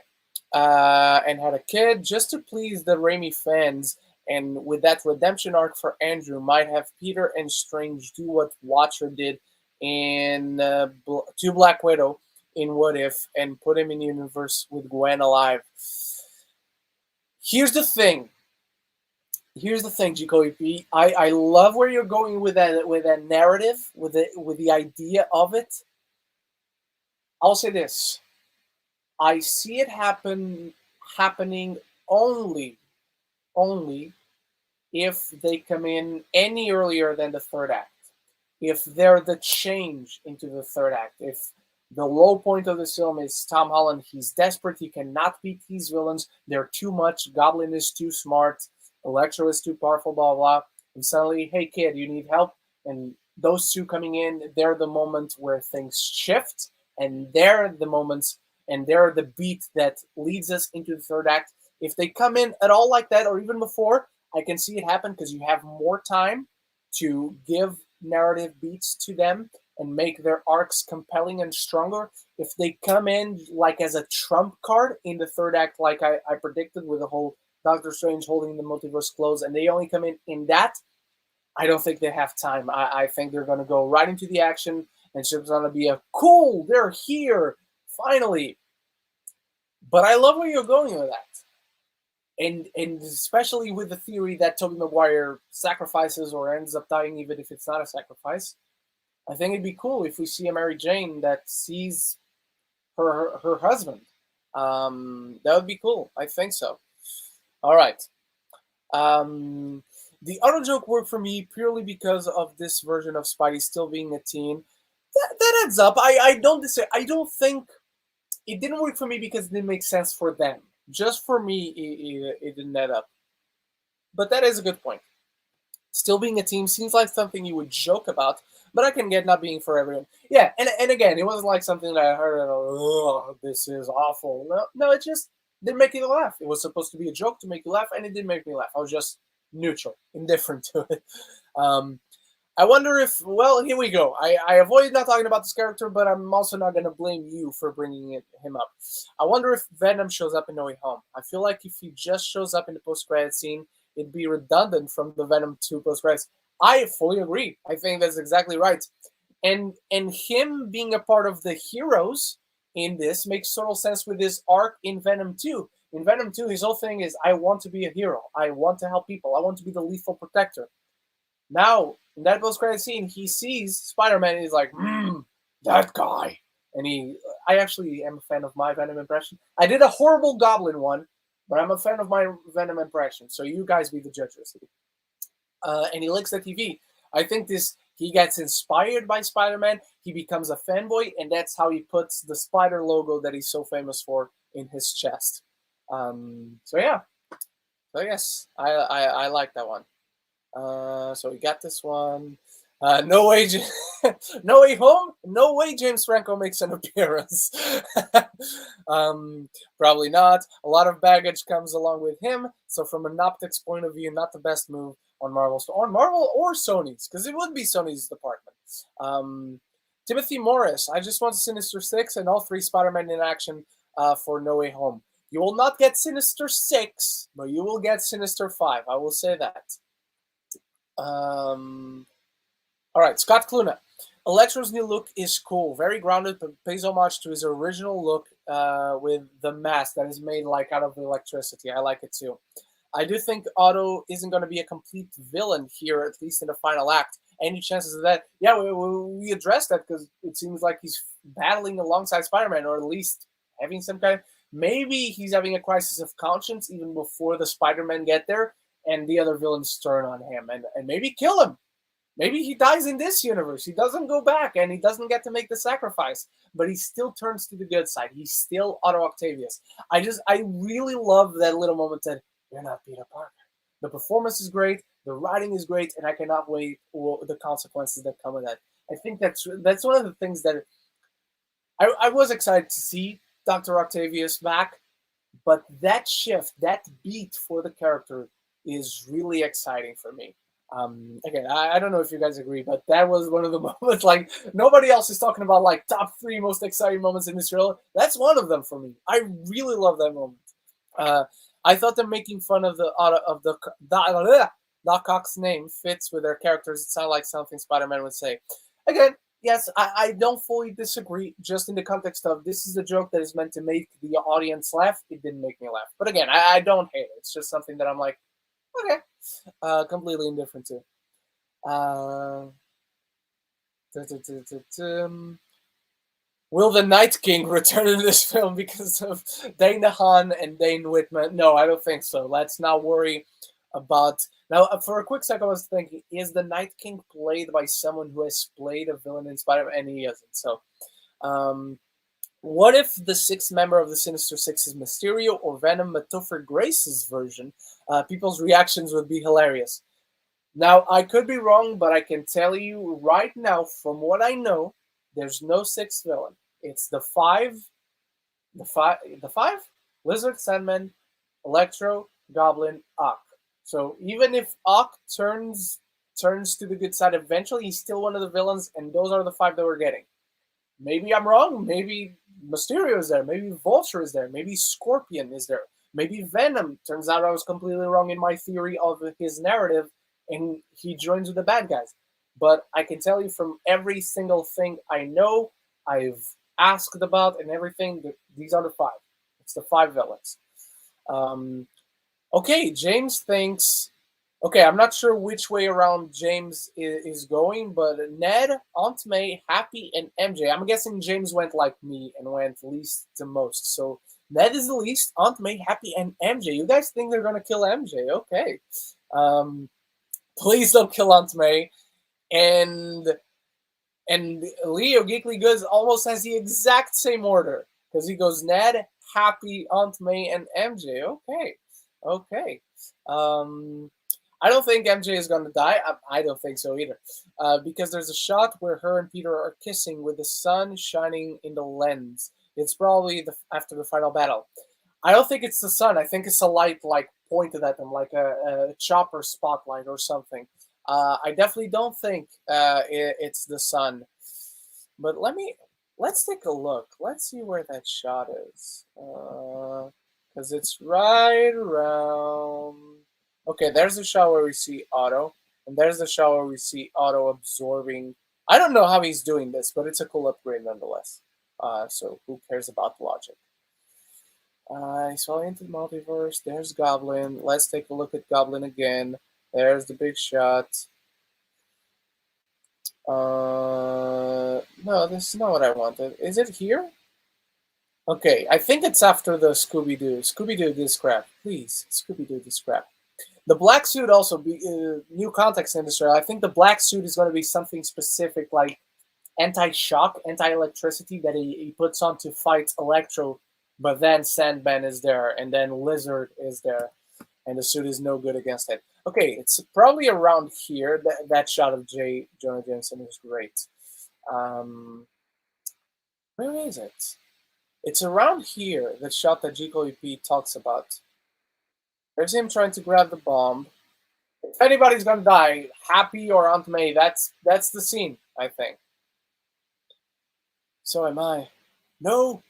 And had a kid just to please the Raimi fans, and with that redemption arc for Andrew, might have Peter and Strange do what Watcher did in to Black Widow in What If, and put him in the universe with Gwen alive. Here's the thing, GKOP. I love where you're going with that narrative, with the idea of it. I'll say this. I see it happening only if they come in any earlier than the third act. If they're the change into the third act. If the low point of the film is Tom Holland, he's desperate, he cannot beat these villains, they're too much, Goblin is too smart, Electro is too powerful, blah, blah, and suddenly, hey kid, you need help, and those two coming in, they're the moment where things shift, and they're the moments, and they're the beat that leads us into the third act. If they come in at all like that, or even before, I can see it happen because you have more time to give narrative beats to them and make their arcs compelling and stronger. If they come in like as a trump card in the third act, like I predicted with the whole Doctor Strange holding the multiverse closed, and they only come in that, I don't think they have time. I think they're going to go right into the action, and it's just going to be a cool, they're here, finally. But I love where you're going with that. And especially with the theory that Tobey Maguire sacrifices or ends up dying even if it's not a sacrifice. I think it'd be cool if we see a Mary Jane that sees her husband. That would be cool. I think so. All right. The auto joke worked for me purely because of this version of Spidey still being a teen. That adds up. I don't think it didn't work for me because it didn't make sense for them. Just for me, it didn't add up. But that is a good point. Still being a team seems like something you would joke about, but I can get not being for everyone. Yeah, and again, it wasn't like something that I heard and oh, this is awful. No, it just didn't make you laugh. It was supposed to be a joke to make you laugh, and it didn't make me laugh. I was just neutral, indifferent to it. I wonder if, well, here we go. I avoided not talking about this character, but I'm also not going to blame you for bringing him up. I wonder if Venom shows up in No Way Home. I feel like if he just shows up in the post-credit scene, it'd be redundant from the Venom 2 post-credits. I fully agree. I think that's exactly right. And him being a part of the heroes in this makes total sense with his arc in Venom 2. In Venom 2, his whole thing is, I want to be a hero. I want to help people. I want to be the lethal protector. Now, in that post-credit scene, he sees Spider-Man and he's like, that guy. And I actually am a fan of my Venom impression. I did a horrible Goblin one, but I'm a fan of my Venom impression. So you guys be the judges. And he licks the TV. I think he gets inspired by Spider-Man. He becomes a fanboy, and that's how he puts the spider logo that he's so famous for in his chest. So yeah. So yes, I like that one. So we got this one. No way, No Way Home. No way James Franco makes an appearance. Probably not. A lot of baggage comes along with him. So from an optics point of view, not the best move on Marvel or Sony's, because it would be Sony's department. Timothy Morris. I just want Sinister Six and all 3 Spider-Man in action for No Way Home. You will not get Sinister 6, but you will get Sinister 5. I will say that. All right, Scott Kluna. Electro's new look is cool, very grounded, but pays homage to his original look with the mask that is made like out of electricity. I like it too. I do think Otto isn't going to be a complete villain here, at least in the final act. Any chances of that? Yeah, we addressed that because it seems like he's battling alongside Spider-Man, or at least having some kind of... Maybe he's having a crisis of conscience even before the Spider-Man get there, and the other villains turn on him and maybe kill him. Maybe he dies in this universe. He doesn't go back and he doesn't get to make the sacrifice, but he still turns to the good side. He's still Otto Octavius. I really love that little moment that you're not Peter Parker. The performance is great, the writing is great, and I cannot wait for the consequences that come with that. I think that's one of the things that I was excited to see Dr. Octavius back, but that shift, that beat for the character is really exciting for me. Again, I don't know if you guys agree, but that was one of the moments, like, nobody else is talking about, like, top 3 most exciting moments in this trailer. That's one of them for me. I really love that moment. I thought them making fun of the Doc Ock's name fits with their characters. It sounded like something Spider-Man would say. Again, yes, I don't fully disagree, just in the context of this is a joke that is meant to make the audience laugh. It didn't make me laugh. But again, I don't hate it. It's just something that I'm like, okay. Completely indifferent to. Will the Night King return in this film because of Dana Hahn and Dane Whitman? No, I don't think so. Let's not worry about... Now, for a quick second, I was thinking, is the Night King played by someone who has played a villain in Spider-Man? And he isn't. So, what if the 6th member of the Sinister Six is Mysterio or Venom, but Topher Grace's version? People's reactions would be hilarious. Now, I could be wrong, but I can tell you right now, from what I know, there's no 6th villain. It's the five? Lizard, Sandman, Electro, Goblin, Ock. So even if Ock turns to the good side eventually, he's still one of the villains, and those are the 5 that we're getting. Maybe I'm wrong. Maybe Mysterio is there. Maybe Vulture is there. Maybe Scorpion is there. Maybe Venom. Turns out I was completely wrong in my theory of his narrative, and he joins with the bad guys. But I can tell you from every single thing I know, I've asked about and everything, that these are the 5. It's the 5 villains. Okay, James thinks... Okay, I'm not sure which way around James is going, but Ned, Aunt May, Happy, and MJ. I'm guessing James went like me and went least to most. So Ned is the least, Aunt May, Happy, and MJ. You guys think they're gonna kill MJ? Okay. Um, please don't kill Aunt May. And Leo Geekly Goods almost has the exact same order because he goes Ned, Happy, Aunt May, and MJ. Okay, okay. I don't think MJ is gonna die. I don't think so either, because there's a shot where her and Peter are kissing with the sun shining in the lens. It's probably after the final battle. I don't think it's the sun. I think it's a light like pointed at them, like a chopper spotlight or something. I definitely don't think it's the sun. But let's take a look. Let's see where that shot is. Because it's right around. Okay, there's the shot where we see Otto, and there's the shot where we see Otto absorbing. I don't know how he's doing this, but it's a cool upgrade nonetheless. So who cares about the logic? He's falling into the multiverse. There's Goblin. Let's take a look at Goblin again. There's the big shot. No, this is not what I wanted. Is it here? Okay, I think it's after the Scooby-Doo. Scooby-Doo this crap. Please, Scooby-Doo this crap. The black suit also, new context in this trailer. I think the black suit is going to be something specific like anti-shock, anti-electricity that he puts on to fight Electro, but then Sandman is there, and then Lizard is there, and the suit is no good against it. Okay, it's probably around here. That shot of Jonah Jameson is great. Where is it? It's around here, the shot that GKOP talks about. There's him trying to grab the bomb. If anybody's gonna die, Happy or Aunt May, that's the scene, I think. So am I. No!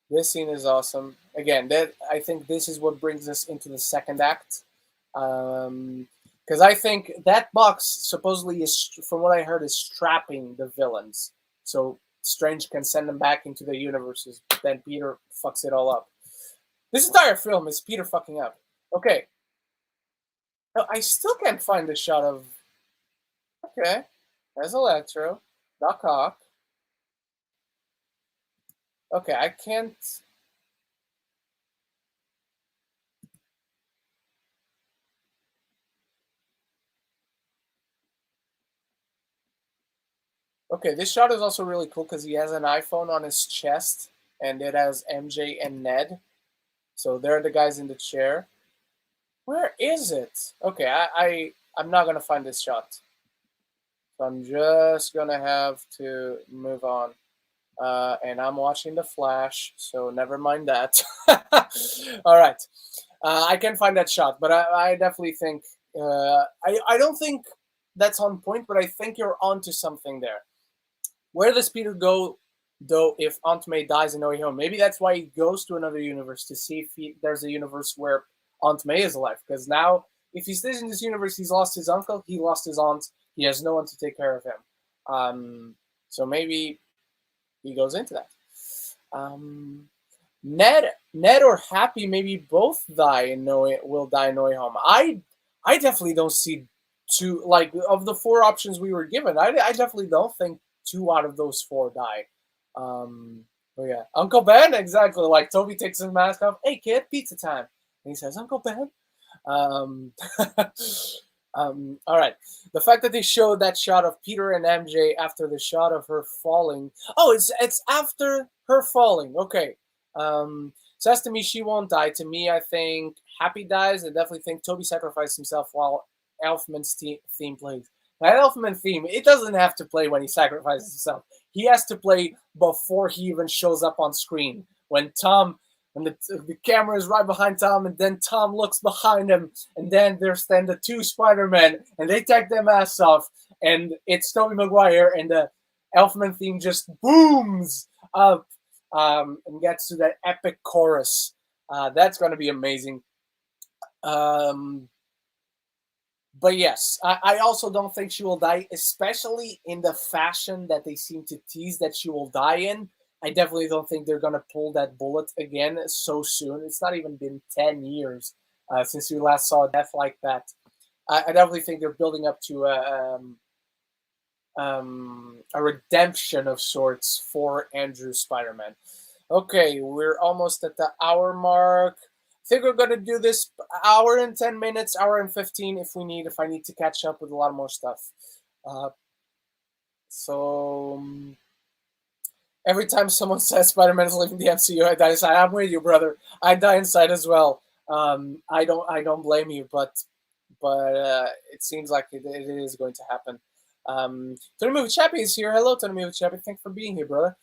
This scene is awesome. Again, I think this is what brings us into the second act. Because I think that box supposedly is, from what I heard, is trapping the villains. So Strange can send them back into the universes, but then Peter fucks it all up. This entire film is Peter fucking up. Okay. Now, I still can't find the shot of... Okay. There's Electro. Doc Ock. Okay, I can't... Okay, this shot is also really cool because he has an iPhone on his chest, and it has MJ and Ned. So they're the guys in the chair. Where is it? Okay, I'm not going to find this shot. So I'm just going to have to move on. And I'm watching The Flash, so never mind that. All right. I can find that shot, but I definitely think... I don't think that's on point, but I think you're onto something there. Where does Peter go, though, if Aunt May dies in No Way Home? Maybe that's why he goes to another universe, to see if there's a universe where Aunt May is alive. Because now, if he stays in this universe, he's lost his uncle, he lost his aunt, he has no one to take care of him. So maybe he goes into that. Ned or Happy maybe both die and will die in No Way Home. I definitely don't see two, like, of the four options we were given, I definitely don't think 2 out of those 4 die. But yeah, Uncle Ben, exactly. Like Toby takes his mask off. Hey kid, pizza time. And he says, Uncle Ben. All right. The fact that they showed that shot of Peter and MJ after the shot of her falling. Oh, it's after her falling. Okay. Says to me she won't die. To me, I think Happy dies. I definitely think Toby sacrificed himself while Elfman's theme plays. That Elfman theme, it doesn't have to play when he sacrifices himself. He has to play before he even shows up on screen. When the camera is right behind Tom, and then Tom looks behind him, and then there's the 2 Spider-Men, and they take their masks off, and it's Tobey Maguire, and the Elfman theme just booms up and gets to that epic chorus. That's going to be amazing. But yes, I also don't think she will die, especially in the fashion that they seem to tease that she will die in. I definitely don't think they're going to pull that bullet again so soon. It's not even been 10 years since we last saw a death like that I definitely think they're building up to a redemption of sorts for Andrew Spider-Man. Okay, we're almost at the hour mark. I think we're gonna do this hour and 10 minutes, hour and 15 if we need. If I need to catch up with a lot more stuff. Uh, so every time someone says Spider-Man is leaving the MCU, I die inside. I'm with you, brother. I die inside as well. I don't blame you, but it seems like it is going to happen. Tony Movie Chappie is here. Hello, Tony Movie Chappie. Thanks for being here, brother.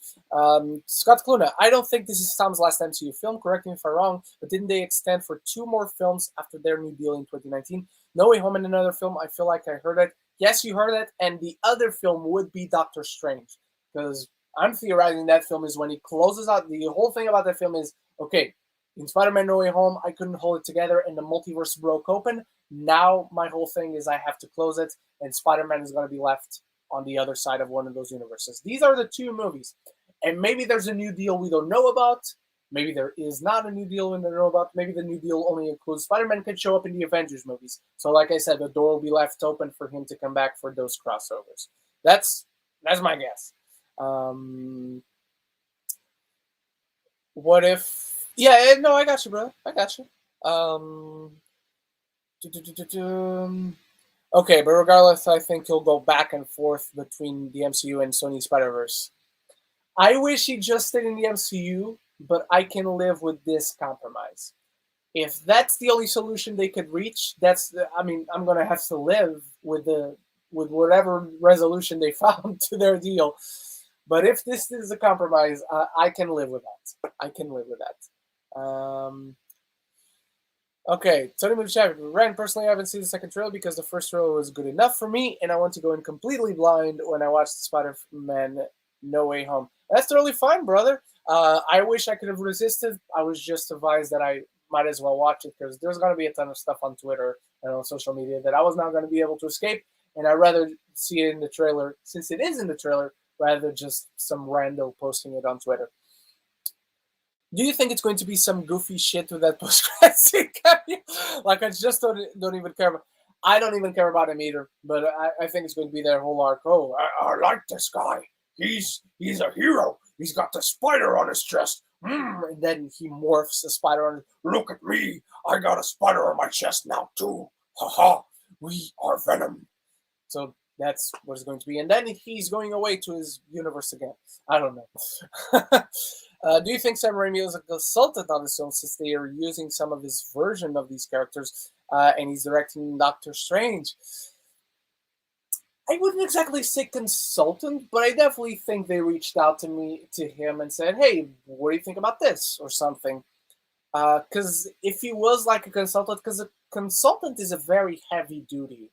Scott Cluna. I don't think this is Tom's last MCU film. Correct me if I'm wrong, but didn't they extend for 2 more films after their new deal in 2019? No Way Home and another film. I feel like I heard it. Yes, you heard it. And the other film would be Doctor Strange, because I'm theorizing that film is when he closes out. The whole thing about that film is, okay, in Spider-Man No Way Home, I couldn't hold it together and the multiverse broke open. Now my whole thing is I have to close it, and Spider-Man is going to be left on the other side of one of those universes. These are the 2 movies. And maybe there's a new deal we don't know about. Maybe there is not a new deal we don't know about. Maybe the new deal only includes Spider-Man could show up in the Avengers movies. So like I said, the door will be left open for him to come back for those crossovers. That's my guess. What if... Yeah, no, I got you, bro. I got you. Okay, but regardless, I think he'll go back and forth between the MCU and Sony Spider-Verse. I wish he just stayed in the MCU, but I can live with this compromise. If that's the only solution they could reach, I'm going to have to live with whatever resolution they found to their deal. But if this is a compromise, I can live with that. I can live with that. Okay, Tony Muchavi. Ren, personally, I haven't seen the second trailer because the first trailer was good enough for me, and I want to go in completely blind when I watch the Spider-Man No Way Home. That's totally fine, brother. I wish I could have resisted. I was just advised that I might as well watch it because there's going to be a ton of stuff on Twitter and on social media that I was not going to be able to escape, and I'd rather see it in the trailer, since it is in the trailer, rather than just some rando posting it on Twitter. Do you think it's going to be some goofy shit with that post-credit scene? Like, I just don't even care about. I don't even care about him either, but I think it's going to be their whole arc. Oh, I like this guy. He's a hero. He's got the spider on his chest. And then he morphs the spider on. Look at me. I got a spider on my chest now too. Haha. We are Venom. So that's what it's going to be. And then he's going away to his universe again. I don't know. Do you think Sam Raimi is a consultant on this film, since they are using some of his version of these characters and he's directing Doctor Strange? I wouldn't exactly say consultant, but I definitely think they reached out to him and said, hey, what do you think about this? Or something. Because if he was like a consultant, because a consultant is a very heavy duty.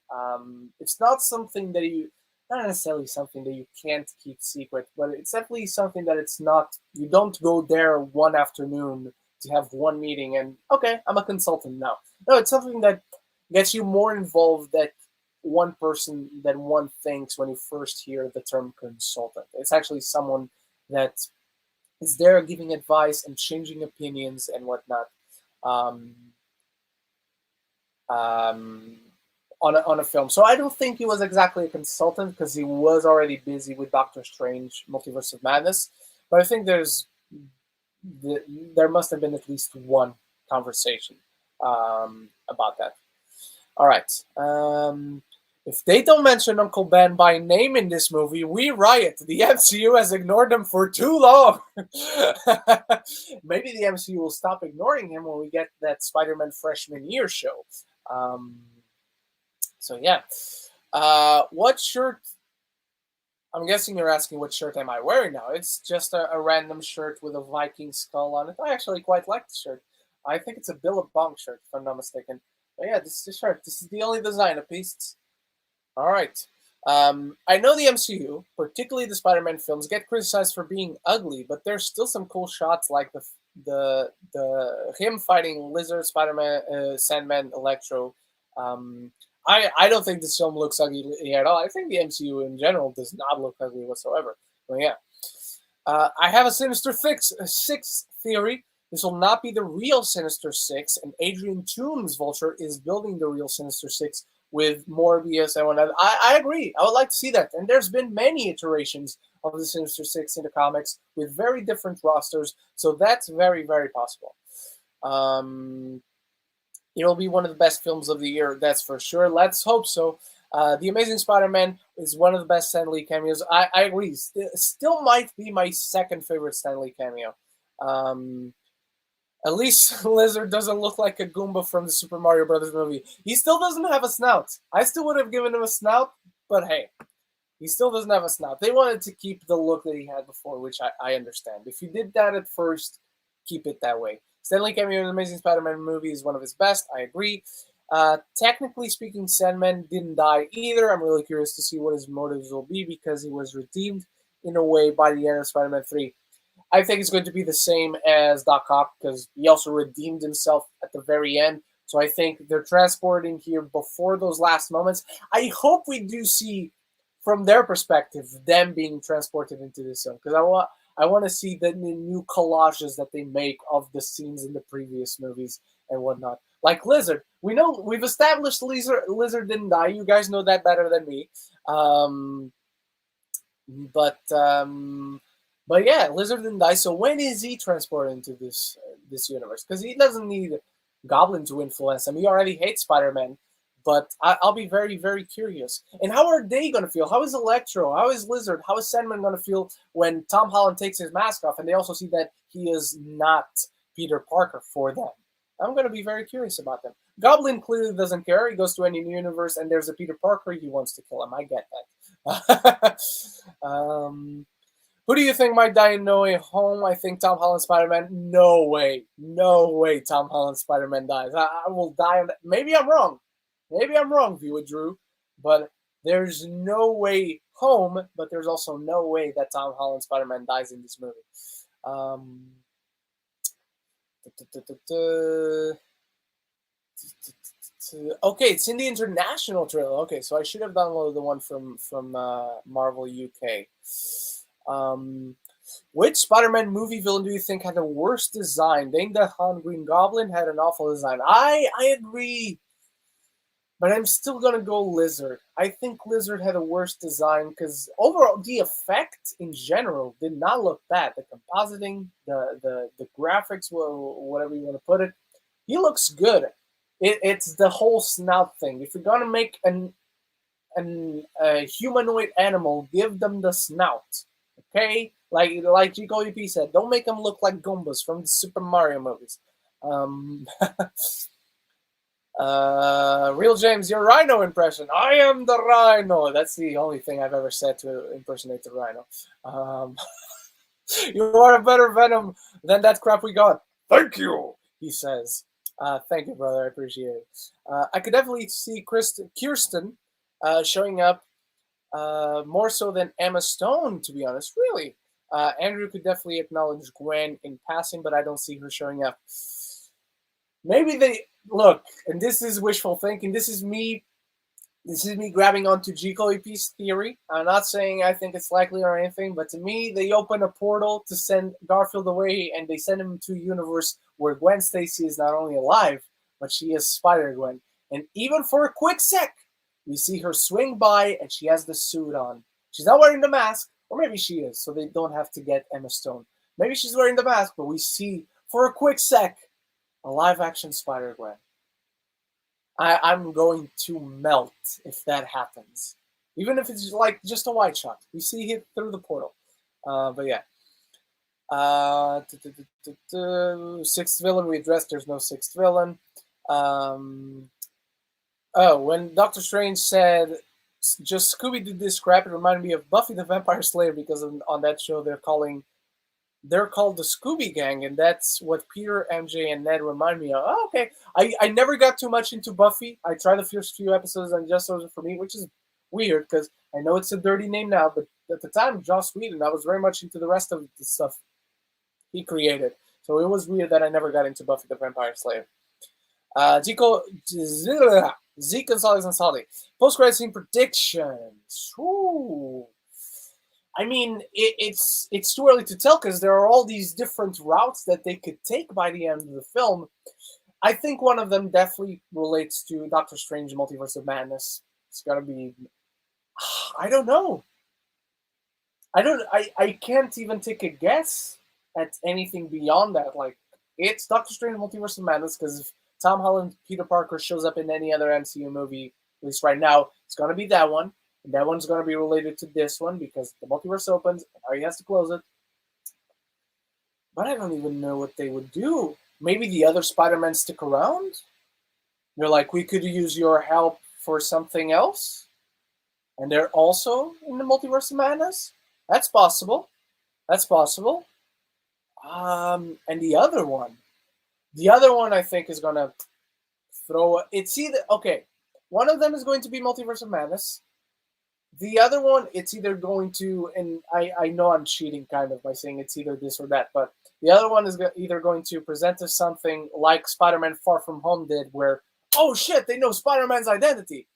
It's not something that not necessarily something that you can't keep secret, but it's definitely something that it's not, you don't go there one afternoon to have one meeting and, okay, I'm a consultant now. No, it's something that gets you more involved than one thinks when you first hear the term consultant. It's actually someone that is there giving advice and changing opinions and whatnot. On a film. So I don't think he was exactly a consultant because he was already busy with Doctor Strange, Multiverse of Madness. But I think there must have been at least one conversation about that. All right. If they don't mention Uncle Ben by name in this movie, we riot. The MCU has ignored him for too long. Maybe the MCU will stop ignoring him when we get that Spider-Man freshman year show. So yeah, what shirt? I'm guessing you're asking what shirt am I wearing now. It's just a random shirt with a Viking skull on it. I actually quite like the shirt. I think it's a Billabong shirt, if I'm not mistaken. But yeah, this is the shirt. This is the only design of piece. All right. I know the MCU, particularly the Spider-Man films, get criticized for being ugly, but there's still some cool shots like the him fighting Lizard, Spider-Man, Sandman, Electro. I don't think this film looks ugly at all. I think the MCU in general does not look ugly whatsoever. But yeah. I have a Sinister Six theory. This will not be the real Sinister Six, and Adrian Toomes' Vulture is building the real Sinister Six with Morbius and whatnot. I agree. I would like to see that. And there's been many iterations of the Sinister Six in the comics with very different rosters, so that's very, very possible. It'll be one of the best films of the year, that's for sure. Let's hope so. The Amazing Spider-Man is one of the best Stan Lee cameos. I agree. Still might be my second favorite Stan Lee cameo. At least Lizard doesn't look like a Goomba from the Super Mario Brothers movie. He still doesn't have a snout. I still would have given him a snout, but hey, he still doesn't have a snout. They wanted to keep the look that he had before, which I understand. If you did that at first, keep it that way. Stan Lee cameo in the Amazing Spider-Man movie is one of his best. I agree. Technically speaking, Sandman didn't die either. I'm really curious to see what his motives will be because he was redeemed in a way by the end of Spider-Man 3. I think it's going to be the same as Doc Ock because he also redeemed himself at the very end. So I think they're transporting here before those last moments. I hope we do see, from their perspective, them being transported into this film because I want to see the new collages that they make of the scenes in the previous movies and whatnot. Like Lizard, we've established Lizard didn't die. You guys know that better than me. But yeah, Lizard didn't die. So when is he transported into this universe? Because he doesn't need Goblin to influence him. He already hates Spider-Man. But I'll be very, very curious. And how are they going to feel? How is Electro? How is Lizard? How is Sandman going to feel when Tom Holland takes his mask off and they also see that he is not Peter Parker for them? I'm going to be very curious about them. Goblin clearly doesn't care. He goes to any new universe and there's a Peter Parker. He wants to kill him. I get that. Who do you think might die in No Way Home? I think Tom Holland Spider-Man. No way. No way Tom Holland Spider-Man dies. I will die on that. Maybe I'm wrong. Maybe I'm wrong, Viewer Drew, but there's no way home, but there's also no way that Tom Holland Spider-Man dies in this movie. Okay, it's in the international trailer. Okay, so I should have downloaded the one from Marvel UK. Which Spider-Man movie villain do you think had the worst design? Dane DeHaan Green Goblin had an awful design. I agree. But I'm still going to go Lizard. I think Lizard had a worse design because overall, the effect in general did not look bad. The compositing, the graphics, whatever you want to put it, he looks good. It's the whole snout thing. If you're going to make a humanoid animal, give them the snout. Okay? Like Chico EP said, don't make them look like Goombas from the Super Mario movies. Real James, your Rhino impression. I am the Rhino. That's the only thing I've ever said to impersonate the Rhino. You are a better Venom than that crap we got. Thank you, he says. Thank you, brother. I appreciate it. I could definitely see Kirsten showing up more so than Emma Stone, to be honest. Really. Andrew could definitely acknowledge Gwen in passing, but I don't see her showing up. Maybe they... Look, and this is wishful thinking. This is me grabbing onto Gico EP's theory. I'm not saying I think it's likely or anything, but to me, they open a portal to send Garfield away, and they send him to a universe where Gwen Stacy is not only alive, but she is Spider-Gwen. And even for a quick sec, we see her swing by, and she has the suit on. She's not wearing the mask, or maybe she is, so they don't have to get Emma Stone. Maybe she's wearing the mask, but we see, for a quick sec, a live-action Spider-Gwen. I'm going to melt if that happens. Even if it's like just a wide shot. We see it through the portal. But yeah. Sixth villain we addressed. There's no sixth villain. When Doctor Strange said, just Scooby did this crap, it reminded me of Buffy the Vampire Slayer because on that show they're called the Scooby Gang, and that's what Peter, MJ, and Ned remind me of. Oh, okay. I never got too much into Buffy. I tried the first few episodes and just wasn't for me, which is weird because I know it's a dirty name now, but at the time, Joss Whedon, I was very much into the rest of the stuff he created. So it was weird that I never got into Buffy the Vampire Slayer. Zeke Gonzalez and Saldi. Post-credit scene predictions. Ooh. I mean, it's too early to tell because there are all these different routes that they could take by the end of the film. I think one of them definitely relates to Doctor Strange Multiverse of Madness. It's gotta be. I don't know. I can't even take a guess at anything beyond that. Like, it's Doctor Strange Multiverse of Madness, because if Tom Holland Peter Parker shows up in any other MCU movie, at least right now, it's gonna be that one. And that one's gonna be related to this one because the multiverse opens and now he has to close it. But I don't even know what they would do. Maybe the other Spider-Men stick around? They're like, we could use your help for something else? And they're also in the Multiverse of Madness? That's possible. That's possible. And the other one I think is gonna throw. It's either okay. One of them is going to be Multiverse of Madness. The other one, it's either going to, and I know I'm cheating kind of by saying it's either this or that, but the other one is either going to present us something like Spider-Man Far From Home did, where, oh shit, they know Spider-Man's identity.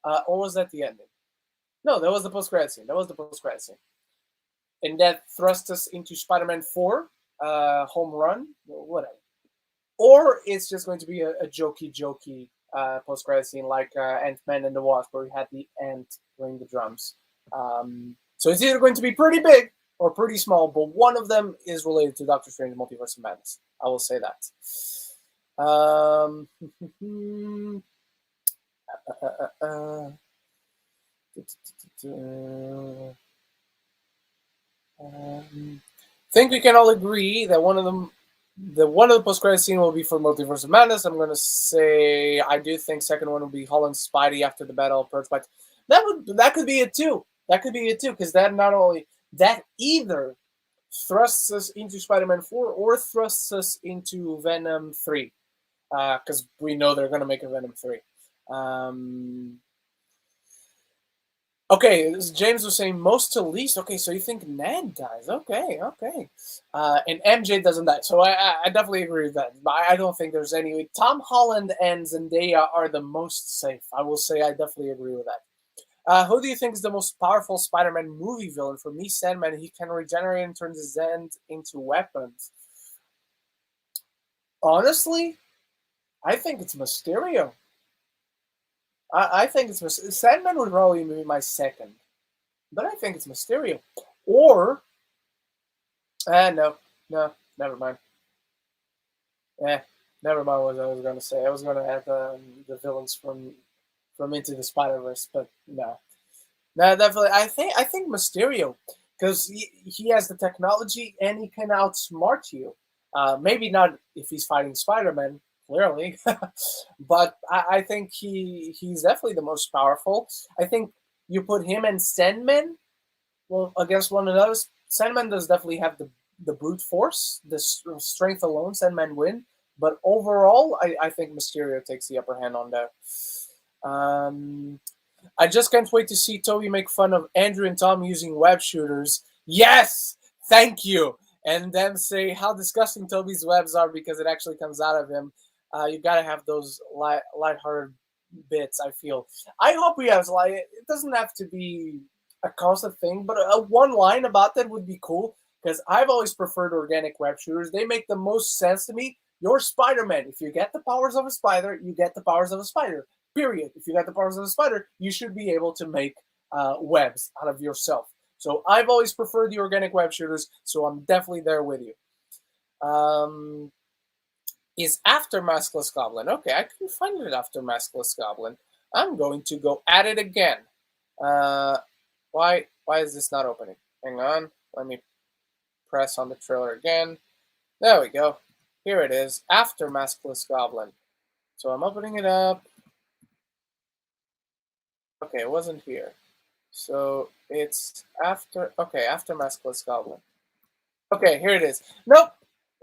Or was that the ending? No, that was the post-credit scene. And that thrust us into Spider-Man 4, Home Run, whatever. Or it's just going to be a jokey post-credit scene like Ant-Man and the Wasp, where we had the ant playing the drums. So it's either going to be pretty big or pretty small, but one of them is related to Doctor Strange Multiverse of Madness. I will say that. Think we can all agree that one of the post-credit scene will be for Multiverse of Madness. I'm gonna say I do think second one will be Holland's Spidey after the battle of Earth. That could be it too. Because that not only that either thrusts us into Spider-Man 4 or thrusts us into Venom 3. Because we know they're gonna make a Venom 3. Okay, James was saying most to least. Okay, so you think Ned dies? Okay. And MJ doesn't die, so I definitely agree with that. But I don't think there's any. Tom Holland and Zendaya are the most safe. I will say I definitely agree with that. Who do you think is the most powerful Spider-Man movie villain? For me, Sandman. He can regenerate and turn his end into weapons. Honestly, I think it's Mysterio. I think it's Sandman would probably be my second, but I think it's Mysterio. Or, no, never mind. Never mind what I was going to say. I was going to add the villains from Into the Spider-Verse, but no, definitely. I think Mysterio, because he has the technology and he can outsmart you. Maybe not if he's fighting Spider-Man, clearly, but I think he's definitely the most powerful. I think you put him and Sandman against one another. Sandman does definitely have the brute force, the strength alone. Sandman win, but overall, I think Mysterio takes the upper hand on that. I just can't wait to see Toby make fun of Andrew and Tom using web shooters. Yes, thank you. And then say how disgusting Toby's webs are because it actually comes out of him. You gotta have those lighthearted bits. I feel. I hope we have it doesn't have to be a constant thing, but a one line about that would be cool because I've always preferred organic web shooters. They make the most sense to me. You're Spider-Man. If you get the powers of a spider, you get the powers of a spider. Period. If you got the powers of a spider, you should be able to make webs out of yourself. So I've always preferred the organic web shooters. So I'm definitely there with you. Is after Maskless Goblin. Okay, I couldn't find it after Maskless Goblin. I'm going to go at it again. Why is this not opening? Hang on. Let me press on the trailer again. There we go. Here it is. After Maskless Goblin. So I'm opening it up. Okay, it wasn't here. So it's after. Okay, after Maskless Goblin. Okay, here it is. Nope.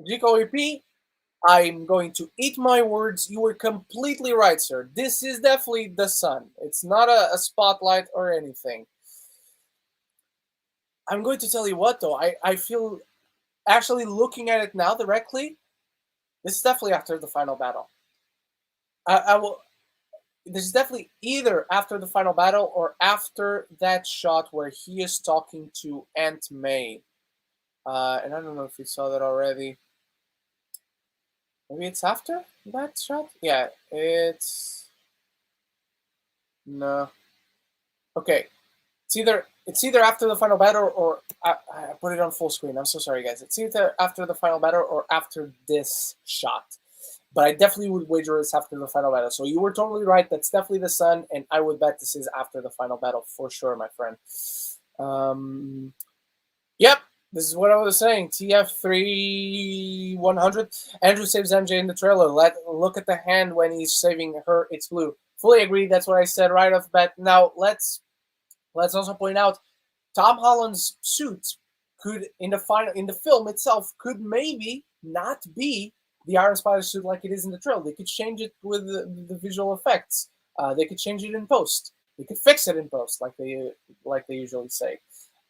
GKOP. I'm going to eat my words. You were completely right, sir. This is definitely the sun. It's not a spotlight or anything. I'm going to tell you what, though. I feel, actually looking at it now directly, this is definitely after the final battle. I will. This is definitely either after the final battle or after that shot where he is talking to Aunt May. And I don't know if you saw that already. Maybe it's after that shot? Yeah, it's... No. Okay. It's either after the final battle or... I put it on full screen. I'm so sorry, guys. It's either after the final battle or after this shot. But I definitely would wager it's after the final battle. So you were totally right. That's definitely the sun, and I would bet this is after the final battle for sure, my friend. Yep, this is what I was saying. TF3 100. Andrew saves MJ in the trailer. Look at the hand when he's saving her. It's blue. Fully agree. That's what I said right off the bat. Now let's also point out Tom Holland's suit could in the film itself could maybe not be the Iron Spider suit like it is in the trailer. They could change it with the visual effects. They could change it in post. They could fix it in post, like they usually say.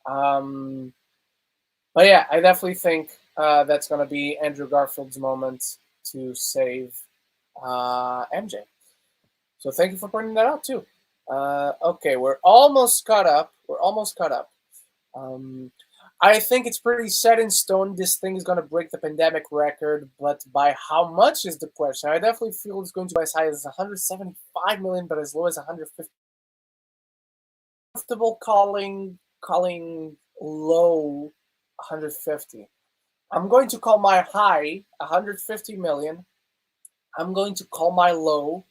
But yeah, I definitely think that's going to be Andrew Garfield's moment to save MJ. So thank you for pointing that out too. Okay, we're almost caught up. I think it's pretty set in stone. This thing is going to break the pandemic record, but by how much is the question? I definitely feel it's going to be as high as 175 million, but as low as 150. Comfortable calling low 150. I'm going to call my high 150 million. I'm going to call my low.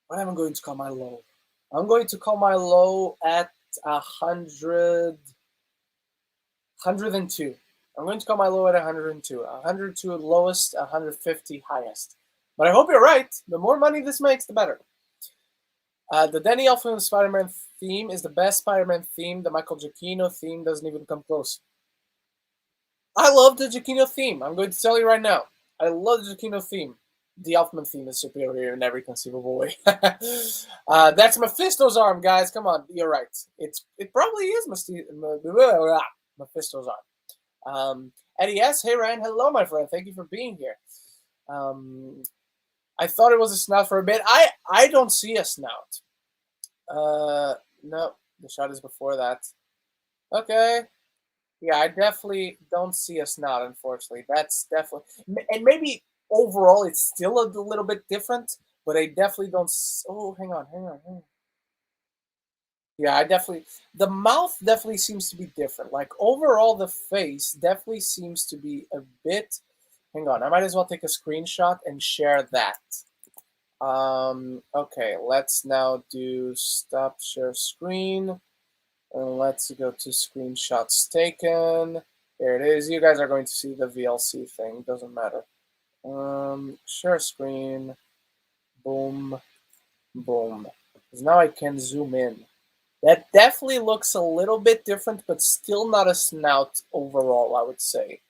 What am I going to call my low? I'm going to call my low at 102. I'm going to call my low at 102. 102 lowest, 150 highest. But I hope you're right. The more money this makes, the better. The Danny Elfman Spider-Man theme is the best Spider-Man theme. The Michael Giacchino theme doesn't even come close. I love the Giacchino theme. I'm going to tell you right now. I love the Giacchino theme. The Elfman theme is superior in every conceivable way. That's Mephisto's arm, guys. Come on, you're right. It probably is Mephisto's arm. Eddie S. Hey Ryan, hello my friend. Thank you for being here. I thought it was a snout for a bit. I don't see a snout. No, the shot is before that. Okay. Yeah, I definitely don't see a snout, unfortunately. That's definitely... And maybe overall it's still a little bit different, but I definitely don't... Oh, hang on. Yeah, I definitely... The mouth definitely seems to be different. Like, overall, the face definitely seems to be a bit... Hang on, I might as well take a screenshot and share that. Okay, let's now do stop share screen. And let's go to screenshots taken. There it is. You guys are going to see the VLC thing. Doesn't matter. Share screen. Boom. Boom. Because now I can zoom in. That definitely looks a little bit different, but still not a snout overall, I would say.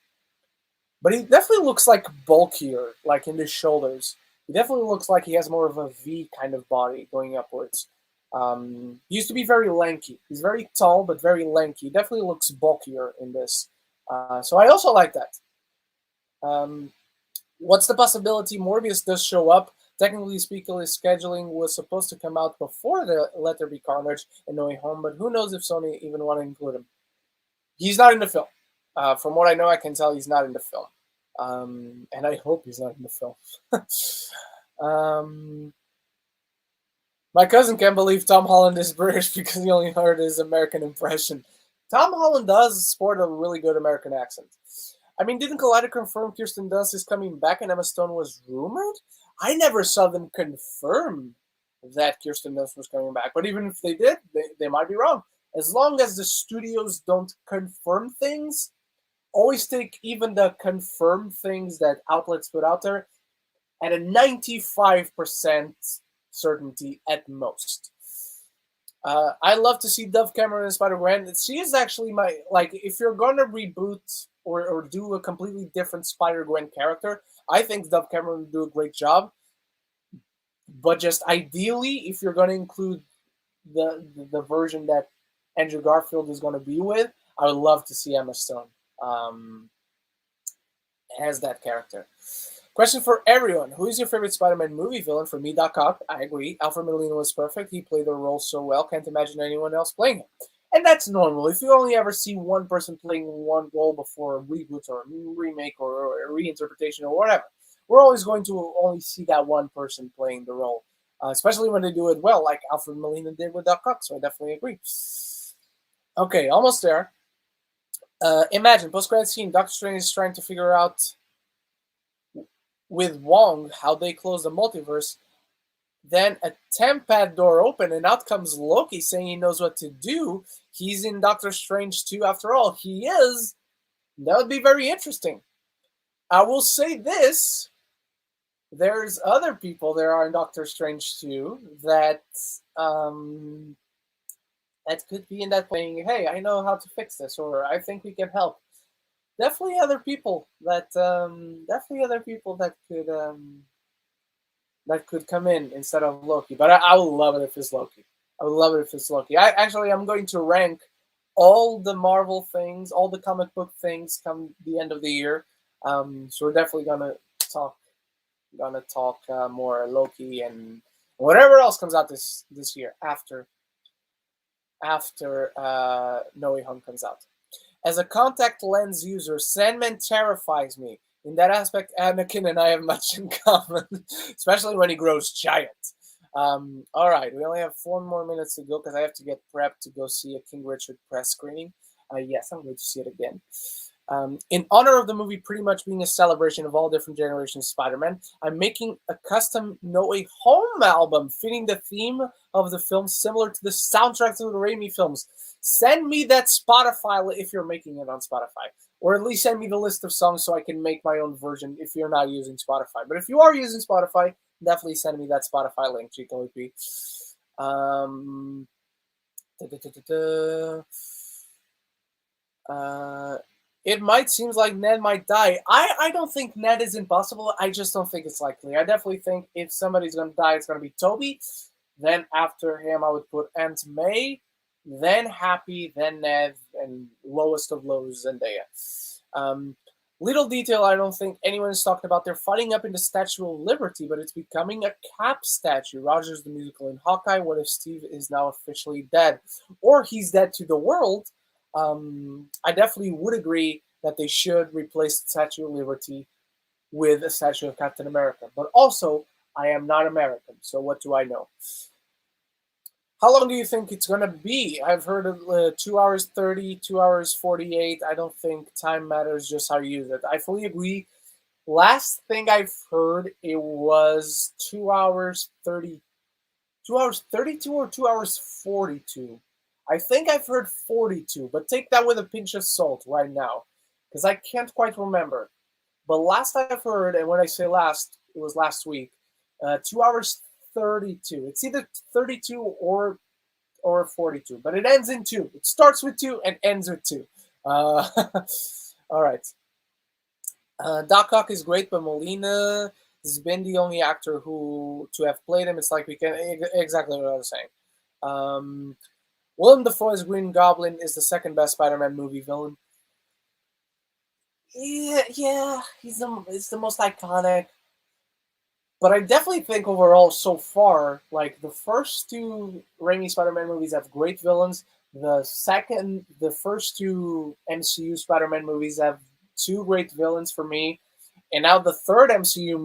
But he definitely looks like bulkier, like in the shoulders. He definitely looks like he has more of a V kind of body going upwards. He used to be very lanky. He's very tall, but very lanky. He definitely looks bulkier in this. So I also like that. What's the possibility Morbius does show up? Technically speaking, his scheduling was supposed to come out before the Let There Be Carnage and No Way Home, but who knows if Sony even want to include him. He's not in the film. From what I know, I can tell he's not in the film. And I hope he's not in the film. My cousin can't believe Tom Holland is British because he only heard his American impression. Tom Holland does sport a really good American accent. I mean, didn't Collider confirm Kirsten Dunst is coming back and Emma Stone was rumored? I never saw them confirm that Kirsten Dunst was coming back. But even if they did, they might be wrong. As long as the studios don't confirm things, always take even the confirmed things that outlets put out there at a 95% certainty at most. I love to see Dove Cameron and Spider-Gwen. She is actually my... Like, if you're going to reboot or do a completely different Spider-Gwen character, I think Dove Cameron would do a great job. But just ideally, if you're going to include the version that Andrew Garfield is going to be with, I would love to see Emma Stone as that character. Question for everyone. Who is your favorite Spider-Man movie villain? For me, Doc Ock. I agree. Alfred Molina was perfect. He played the role so well. Can't imagine anyone else playing him. And that's normal. If you only ever see one person playing one role before a reboot or a remake or a reinterpretation or whatever, we're always going to only see that one person playing the role, especially when they do it well, like Alfred Molina did with Doc Ock. So I definitely agree. Okay, almost there. Imagine post-credit scene. Doctor Strange is trying to figure out with Wong how they close the multiverse. Then a temp-pad door open, and out comes Loki saying he knows what to do. He's in Doctor Strange 2 after all. He is. That would be very interesting. I will say this. There's other people there are in Doctor Strange 2 that that could be in that playing, hey, I know how to fix this, or I think we can help. Definitely other people that could come in instead of Loki. But I would love it if it's Loki. I would love it if it's Loki. I'm going to rank all the Marvel things, all the comic book things come the end of the year. So we're definitely gonna talk more Loki and whatever else comes out this year after No Way Home comes out. As a contact lens user, Sandman terrifies me. In that aspect, Anakin and I have much in common, especially when he grows giant. All right, we only have 4 more minutes to go because I have to get prepped to go see a King Richard press screening. Yes, I'm going to see it again. In honor of the movie pretty much being a celebration of all different generations of Spider-Man, I'm making a custom No Way Home album fitting the theme of the film, similar to the soundtrack to the Raimi films. Send me that Spotify if you're making it on Spotify, or at least send me the list of songs so I can make my own version if you're not using Spotify. But if you are using Spotify, definitely send me that Spotify link, Chico EP. It might seem like Ned might die. I don't think Ned is impossible. I just don't think it's likely. I definitely think if somebody's going to die, it's going to be Toby. Then after him, I would put Aunt May, then Happy, then Ned, and lowest of lows, Zendaya. Little detail I don't think anyone is talking about. They're fighting up in the Statue of Liberty, but it's becoming a Cap statue. Rogers the musical in Hawkeye. What if Steve is now officially dead? Or he's dead to the world? I definitely would agree that they should replace the Statue of Liberty with a statue of Captain America. But also, I am not American, so what do I know? How long do you think it's going to be? I've heard of 2 hours 30, 2 hours 48. I don't think time matters, just how you use it. I fully agree. Last thing I've heard, it was 2 hours 30, 2 hours 32 or 2 hours 42. I think I've heard 42, but take that with a pinch of salt right now, because I can't quite remember. But last I've heard, and when I say last, it was last week, 2 hours 32. It's either 32 or 42, but it ends in 2. It starts with 2 and ends with 2. All right. Doc Ock is great, but Molina has been the only actor to have played him. It's like we can exactly what I was saying. Willem Dafoe's Green Goblin is the second best Spider-Man movie villain. Yeah, it's the most iconic. But I definitely think overall, so far, like the first 2 Raimi Spider-Man movies have great villains. The first 2 MCU Spider-Man movies have 2 great villains for me. And now the third MCU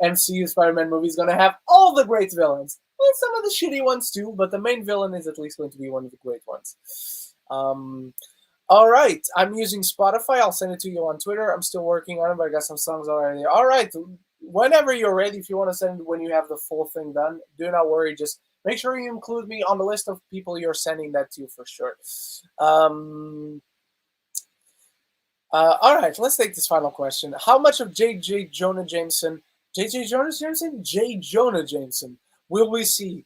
MCU Spider-Man movie is going to have all the great villains. And some of the shitty ones too, but the main villain is at least going to be one of the great ones. All right, I'm using Spotify. I'll send it to you on Twitter. I'm still working on it, but I got some songs already. All right, whenever you're ready, if you want to send it when you have the full thing done, do not worry. Just make sure you include me on the list of people you're sending that to for sure. All right, let's take this final question. How much of J. Jonah Jameson will we see?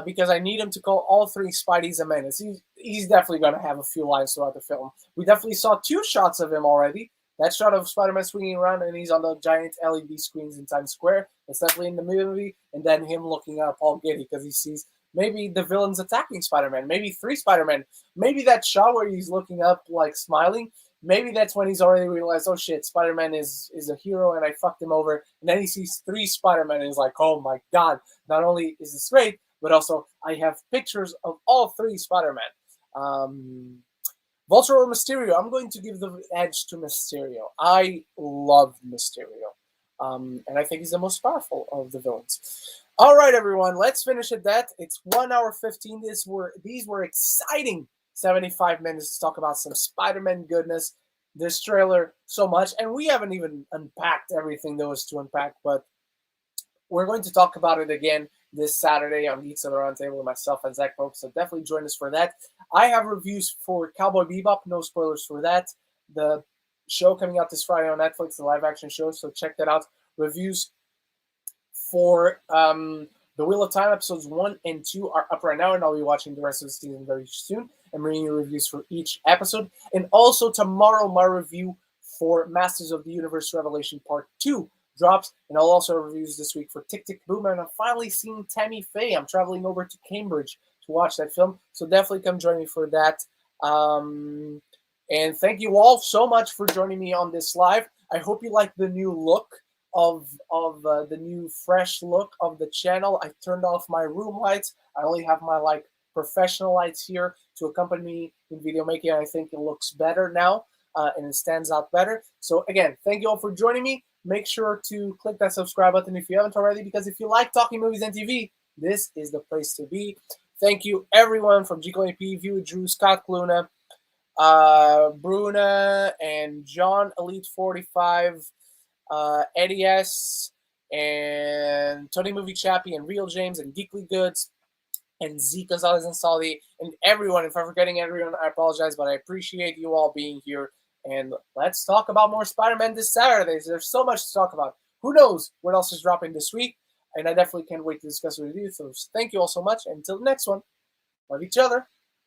Because I need him to call all 3 Spideys a menace. He's definitely going to have a few lines throughout the film. We definitely saw 2 shots of him already. That shot of Spider-Man swinging around and he's on the giant LED screens in Times Square. That's definitely in the movie. And then him looking up all giddy because he sees maybe the villains attacking Spider-Man. Maybe 3 Spider-Man. Maybe that shot where he's looking up like smiling. Maybe that's when he's already realized, oh shit, Spider-Man is a hero and I fucked him over. And then he sees 3 Spider-Man and he's like, oh my god, not only is this great, but also I have pictures of all 3 Spider-Man. Vulture or Mysterio? I'm going to give the edge to Mysterio. I love Mysterio. And I think he's the most powerful of the villains. All right, everyone, let's finish at that. It's 1 hour 15. These were exciting 75 minutes to talk about some Spider-Man goodness. This trailer so much, and we haven't even unpacked everything there was to unpack, but we're going to talk about it again this Saturday on Geeks of the Roundtable with myself and Zach Pope, so definitely join us for that. I have reviews for Cowboy Bebop, no spoilers for that. The show coming out this Friday on Netflix, the live-action show, so check that out. Reviews for The Wheel of Time episodes 1 and 2 are up right now, and I'll be watching the rest of the season very soon and bringing you reviews for each episode. And also tomorrow, my review for Masters of the Universe Revelation Part 2 drops, and I'll also have reviews this week for Tick Tick Boom, and I'm finally seeing Tammy Faye. I'm traveling over to Cambridge to watch that film, so definitely come join me for that. And thank you all so much for joining me on this live. I hope you like the new look of the new fresh look of the channel. I turned off my room lights. I only have my professional lights here to accompany me in video making. I think it looks better now and it stands out better. So again, thank you all for joining me. Make sure to click that subscribe button if you haven't already, because if you like talking movies and TV, this is the place to be. Thank you everyone from GCLAP, View, Drew, Scott Cluna, Bruna, and John Elite 45, Eddie S, and Tony Movie Chappie, and Real James, and Geekly Goods, and Zeke Gonzalez and Saldi, and everyone. If I'm forgetting everyone, I apologize, but I appreciate you all being here. And let's talk about more Spider-Man this Saturday. There's so much to talk about. Who knows what else is dropping this week? And I definitely can't wait to discuss it with you. So thank you all so much. And until the next one, love each other.